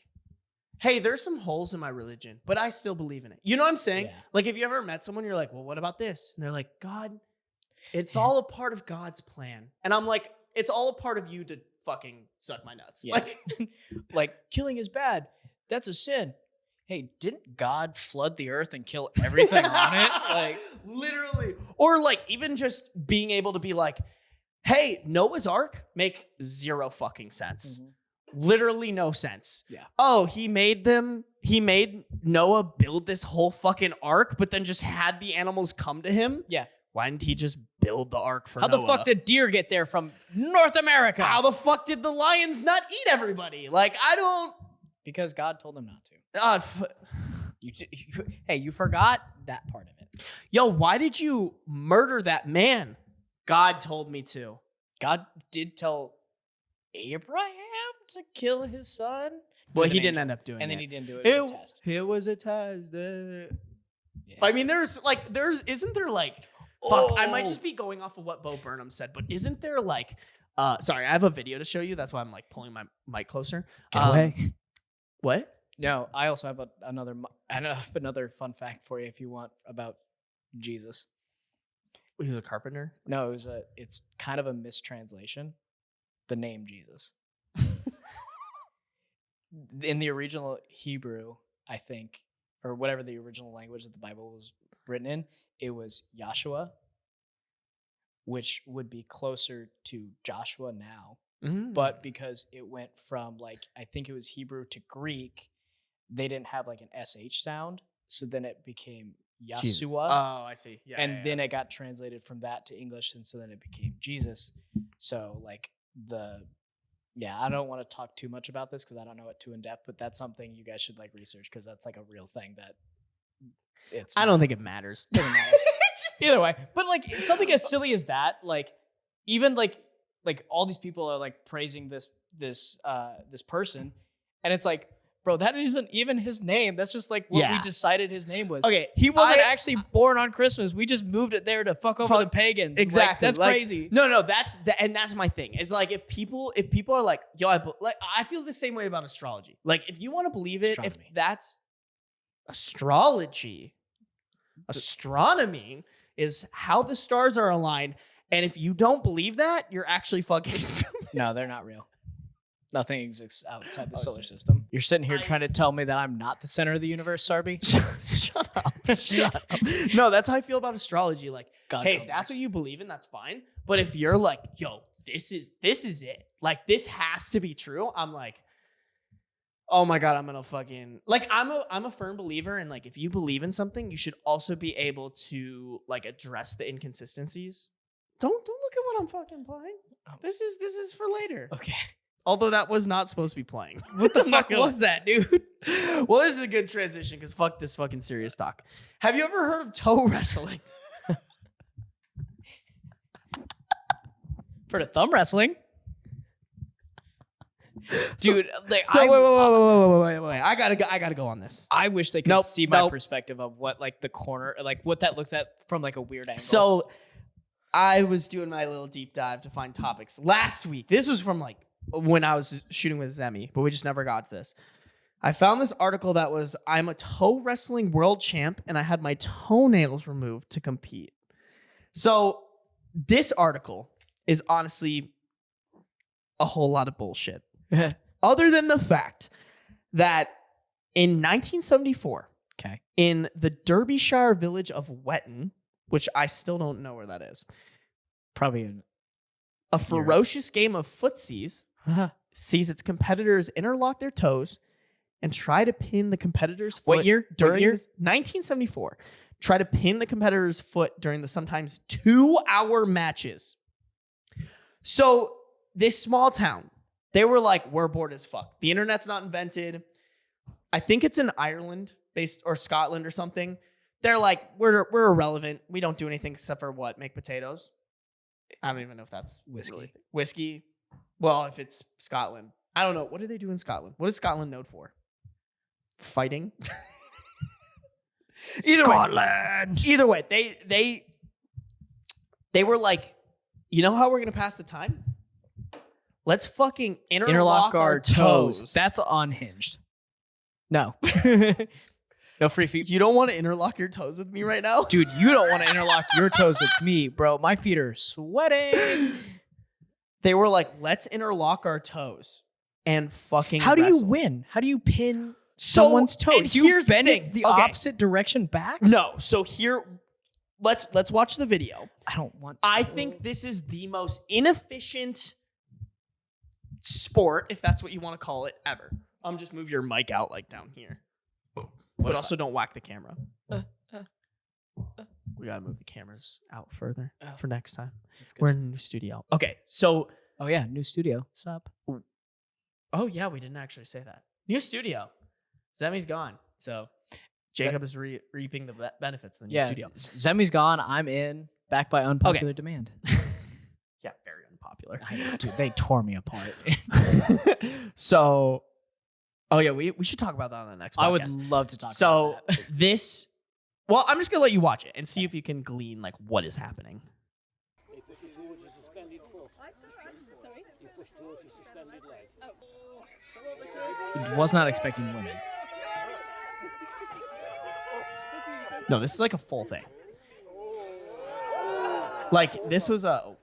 hey, there's some holes in my religion, but I still believe in it. You know what I'm saying? Yeah. Like, if you ever met someone, you're like, well, what about this? And they're like, God, it's all a part of God's plan. And I'm like, it's all a part of you to fucking suck my nuts. Yeah. Like killing is bad. That's a sin. Hey, didn't God flood the earth and kill everything on it? Like, literally. Or like even just being able to be like, hey, Noah's Ark makes zero fucking sense. Literally no sense. Yeah. Oh, he made Noah build this whole fucking ark, but then just had the animals come to him. Yeah. Why didn't he just build the ark for How Noah? the fuck did deer get there from North America? How the fuck did the lions not eat everybody? Like, I don't. Because God told them not to. Hey, You forgot that part of it. yo, why did you murder that man? God told me to. God did tell Abraham to kill his son. Well, he didn't end up doing it. And then he didn't do it as a test. It was a test. Yeah. I mean, isn't there like, fuck, I might just be going off of what Bo Burnham said, but isn't there like, sorry, I have a video to show you. That's why I'm like pulling my mic closer. Get away. What? No, I also have another fun fact for you if you want about Jesus. He was a carpenter? No, it's kind of a mistranslation. The name Jesus. In the original Hebrew, I think, or whatever the original language that the Bible was written in, it was Yahshua, which would be closer to Joshua now. Mm-hmm. But because it went from like, I think it was Hebrew to Greek, they didn't have like an SH sound. So then it became Yahshua. Oh, I see. Yeah. And then it got translated from that to English. And so then it became Jesus. So like I don't want to talk too much about this because I don't know it too in depth, but that's something you guys should like research because that's like a real thing that I don't think it matters. Doesn't matter. Either way. But like something as silly as that, like even like all these people are like praising this person, and it's like, bro, that isn't even his name. That's just like what we decided his name was. Okay, he wasn't actually born on Christmas. We just moved it there to fuck over the pagans. Exactly, like, that's like, crazy. No, that's my thing. Is like if people are like, yo, I feel the same way about astrology. Like if you want to believe it, Astronomy. if that's astrology, astronomy is how the stars are aligned. And if you don't believe that, you're actually fucking stupid. No, they're not real. Nothing exists outside the solar system. You're sitting here trying to tell me that I'm not the center of the universe, Sarby? Shut up. Shut up. No, that's how I feel about astrology. Like, God hey, if that's what you believe in, that's fine. But if you're like, yo, this is it. Like, this has to be true. I'm like, oh my God, I'm gonna fucking like I'm a firm believer in like if you believe in something, you should also be able to like address the inconsistencies. Don't look at what I'm fucking playing. This is for later. Okay. Although that was not supposed to be playing. What the fuck was that, dude? Well, this is a good transition because fuck this fucking serious talk. Have you ever heard of toe wrestling? Heard of thumb wrestling? Dude, like wait. I gotta go on this. I wish they could see my perspective of what like the corner, like what that looks at from like a weird angle. So I was doing my little deep dive to find topics last week. This was from like when I was shooting with Zemmy, but we just never got to this. I found this article that was, I'm a toe wrestling world champ and I had my toenails removed to compete. So this article is honestly a whole lot of bullshit. Other than the fact that in 1974, in the Derbyshire village of Wetton, which I still don't know where that is, probably in a ferocious game of footsies sees its competitors interlock their toes and try to pin the competitor's foot. What year? During 1974. Try to pin the competitor's foot during the sometimes 2-hour matches. So this small town, they were like, we're bored as fuck. The internet's not invented. I think it's in Ireland based or Scotland or something. They're like, we're irrelevant. We don't do anything except for what? Make potatoes. I don't even know if that's whiskey. Really whiskey. Well, if it's Scotland, I don't know. What do they do in Scotland? What is Scotland known for? Fighting. Either way, they were like, you know how we're gonna pass the time? Let's fucking interlock our toes. That's unhinged. No. No free feet. You don't want to interlock your toes with me right now? Dude, you don't want to interlock your toes with me, bro. My feet are sweating. They were like, let's interlock our toes and fucking How do you wrestle. win? How do you pin someone's toe? and Do you here's the bend thing. it the Okay. opposite direction back? No. So here, let's watch the video. I don't want to. I think this is the most inefficient sport, if that's what you want to call it, ever. Just move your mic out like down here. But also don't whack the camera. We gotta move the cameras out further for next time. We're in a new studio. Okay, so Oh yeah, new studio. Sup? oh yeah, we didn't actually say that. New studio. Zemmy's gone, so Jakob is reaping the benefits of the new studio. Zemmy's gone. I'm in. Back by unpopular demand. Yeah, very unpopular. Dude, they tore me apart. So, oh yeah, we should talk about that on the next podcast. I would love to talk about So that. this, well, I'm just gonna let you watch it and see if you can glean like what is happening. Was not expecting women. No, this is like a full thing. Like this was a.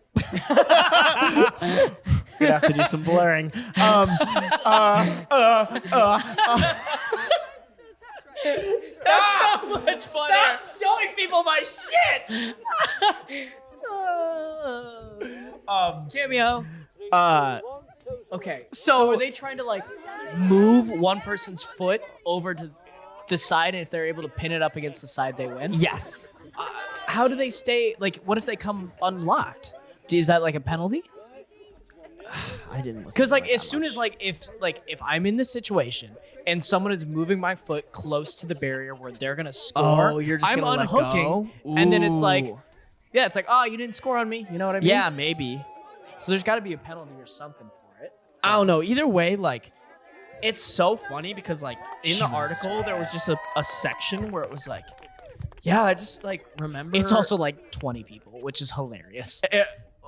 Gonna have to do some blurring. That's so much funnier. Stop showing people my shit. Cameo. Okay. So are they trying to like move one person's foot over to the side, and if they're able to pin it up against the side, they win? Yes. How do they stay? Like, what if they come unlocked? Is that like a penalty? I didn't. Because like as soon as if I'm in this situation and someone is moving my foot close to the barrier where they're gonna score, you're just I'm gonna unhooking, let go? and then it's like, Ooh. yeah, it's like, oh, you didn't score on me. You know what I mean? Yeah, maybe. So there's got to be a penalty or something for it. I don't know. Either way, like, it's so funny because, like, in the Jesus article, there was just a section where it was like, yeah, I just, like, remember. It's also like 20 people, which is hilarious.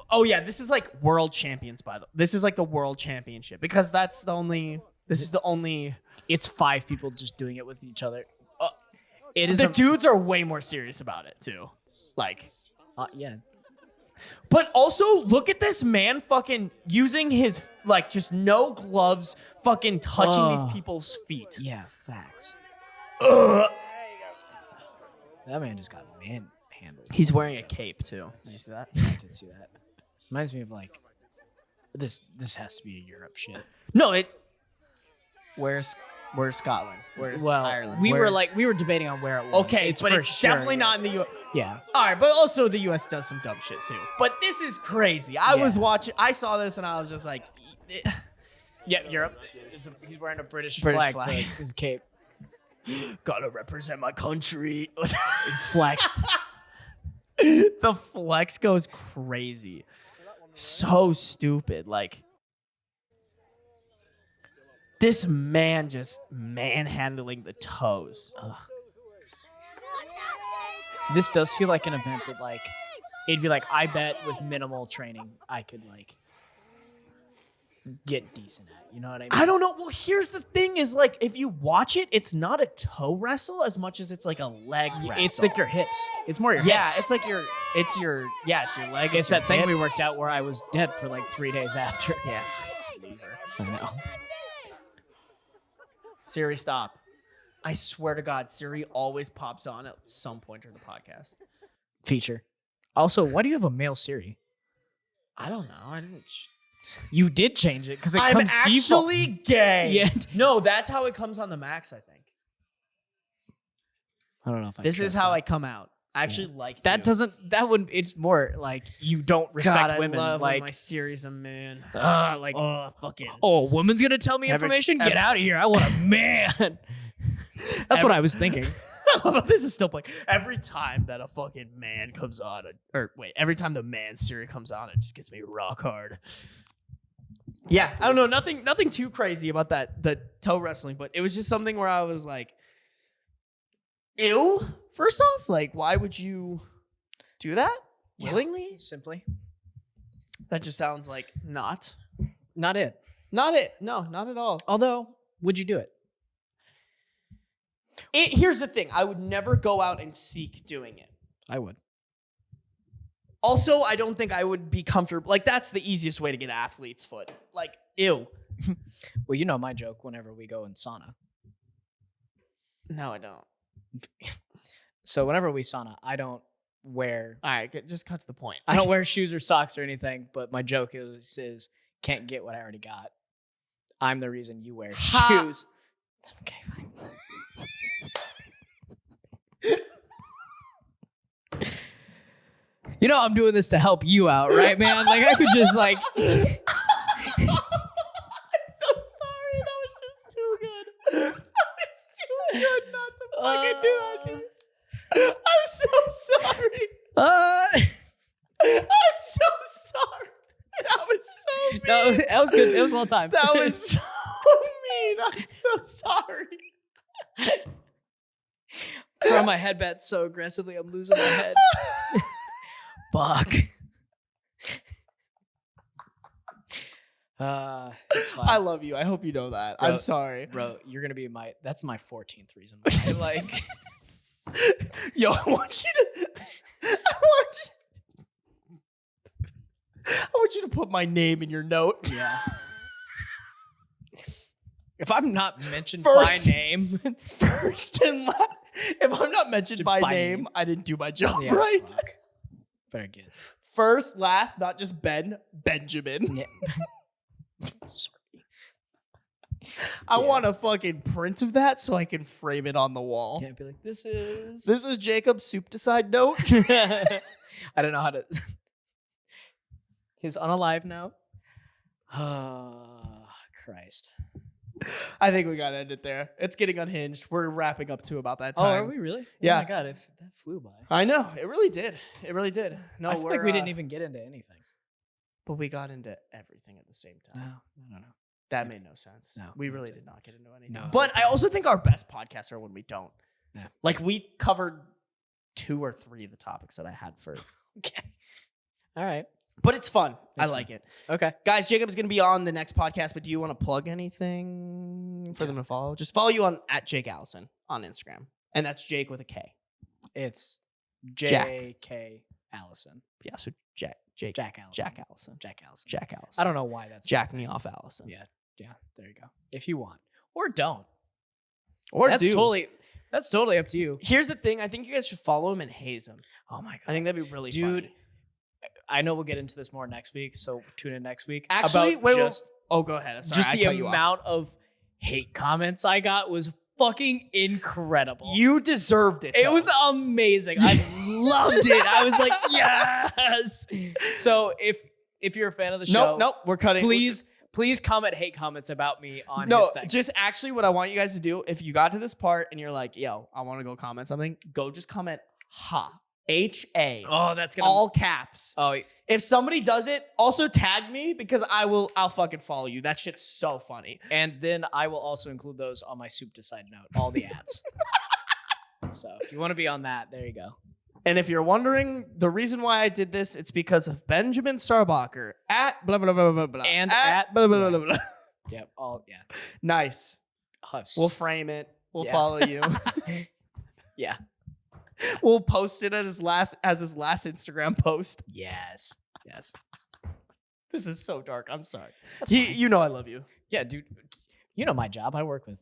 Oh, yeah, this is, like, world champions, this is, like, the world championship because that's the only, this is the only. It's 5 people just doing it with each other. It is The dudes are way more serious about it, too. Like. yeah. But also, look at this man fucking using his, like, just no gloves, fucking touching these people's feet. Yeah, facts. Ugh. That man just got manhandled. He's wearing a cape, too. Did you see that? I did see that. Reminds me of like this has to be a Europe shit. No, Where's Scotland? Where's Ireland? We were debating on where it was. Okay, but it's definitely not in the U.S. Yeah. All right, but also the U.S. does some dumb shit too. But this is crazy. I saw this and I was just like, Yeah, Europe. He's wearing a British British flag. flag. His cape. gotta represent my country. Flexed. The flex goes crazy. So stupid. Like, this man just manhandling the toes. Ugh. This does feel like an event that like it'd be like, I bet with minimal training I could like get decent at. You know what I mean? I don't know. Well, here's the thing is like, if you watch it, it's not a toe wrestle as much as it's like a leg wrestle. It's like your hips. It's more your yeah, hips. it's like it's your leg. It's your that thing we hips. worked out where I was dead for like 3 days after. Yeah. Loser. I know. Siri, stop. I swear to God, Siri always pops on at some point during the podcast. Feature. Also, why do you have a male Siri? I don't know. I didn't. You did change it because it I'm comes actually gay. Yeah. No, that's how it comes on the Max, I think. I don't know if I This is trust how that. I come out. I actually like That dudes. doesn't. That would. It's more like you don't respect God, women. I love like when my Siri's a man. like Fucking. oh, a woman's gonna tell me information. Get out of here! I want a man. That's what I was thinking. This is still playing. Every time that a fucking man comes on, every time the man Siri comes on, it just gets me rock hard. Yeah, I don't know, nothing too crazy about the toe wrestling, but it was just something where I was like, ew. First off, like, why would you do that willingly? Simply, That just sounds like not not it. it. No, not at all. Although, would you do it? Here's the thing. I would never go out and seek doing it. I would. Also, I don't think I would be comfortable. Like, that's the easiest way to get athlete's foot. Like, ew. Well, you know my joke whenever we go in sauna. No, I don't. So whenever we sauna, I don't wear... All right, just cut to the point. I don't wear shoes or socks or anything, but my joke is can't get what I already got. I'm the reason you wear shoes. Okay, fine. You know I'm doing this to help you out, right, man? Like, I could just, like... I'm so sorry. That was just too good. That was too good not to fucking do that to me. I'm so sorry. I'm so sorry. That was so mean. No, that was good. It was well timed. That was so mean. I'm so sorry. Throwing my head back so aggressively, I'm losing my head. Fuck. It's fine. I love you. I hope you know that. Bro, I'm sorry. Bro, you're gonna be that's my 14th reason why. Like, yo, I want you to put my name in your note. yeah. If I'm not mentioned First- by name, First and last. If I'm not mentioned by name, I didn't do my job yeah, right. fuck. Better get it. First, last, not just Benjamin. Yeah. Sorry. I Yeah. want a fucking print of that so I can frame it on the wall. Can't be like, this is Jacob's soup to side note. I don't know how to. He's unalive now. Oh, Christ. I think we gotta end it there. It's getting unhinged. We're wrapping up to about that Oh, time. are we really? Yeah. Oh my God, if that flew by. I know. It really did. It really did. No, I feel like we didn't even get into anything. But we got into everything at the same time. No. That made no sense. No, we we really didn't. did not get into anything. No, But I also think our best podcasts are when we don't. Yeah. Like, we covered 2 or 3 of the topics that I had for. Okay. All right. But it's fun. I It's like it. Okay. Guys, Jacob is going to be on the next podcast, but do you want to plug anything for them to follow? Just follow you on @Jake Allison on Instagram. And that's Jake with a K. It's Jack. J.K. Allison. Yeah, so Jack Allison. Jack Allison. Jack Allison. I don't know why that's Jack me off Allison. Yeah. There you go. If you want, or don't. Or That's do. totally up to you. Here's the thing. I think you guys should follow him and haze him. Oh my God. I think that'd be really Dude, funny. I know we'll get into this more next week, so tune in next week. Actually, About wait, just, oh, go ahead. Sorry, just I the cut you off. amount of hate comments I got was fucking incredible. You deserved it. It though. was amazing. I loved it. I was like, yes. So if you're a fan of the show, Nope, we're cutting. please comment hate comments about me on No, his thing. just actually what I want you guys to do, if you got to this part and you're like, yo, I want to go comment something, go just comment ha. H-A. Oh, that's gonna all caps. Oh, If somebody does it, also tag me because I'll fucking follow you. That shit's so funny. and then I will also include those on my soup to side note, all the ads. So if you want to be on that, there you go. And if you're wondering the reason why I did this, it's because of Benjamin Starbacher at blah, blah, blah, blah, blah. And at- blah, blah, blah, blah, blah. Yep. Nice. Oh, We'll frame it. We'll Yeah. follow you. yeah. We'll post it as his last Instagram post. Yes. This is so dark. I'm sorry. That's You know I love you. Yeah, dude. You know my job. I work with.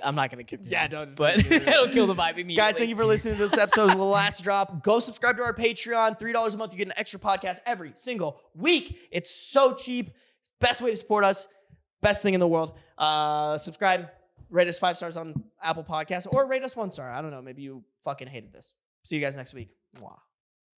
I'm not gonna continue. Yeah, don't. But it'll kill the vibe immediately. Guys, thank you for listening to this episode of The Last Drop. Go subscribe to our Patreon. $3 a month. You get an extra podcast every single week. It's so cheap. Best way to support us. Best thing in the world. Subscribe. Rate us 5 stars on Apple Podcasts or rate us 1 star. I don't know. Maybe you fucking hated this. See you guys next week. Mwah.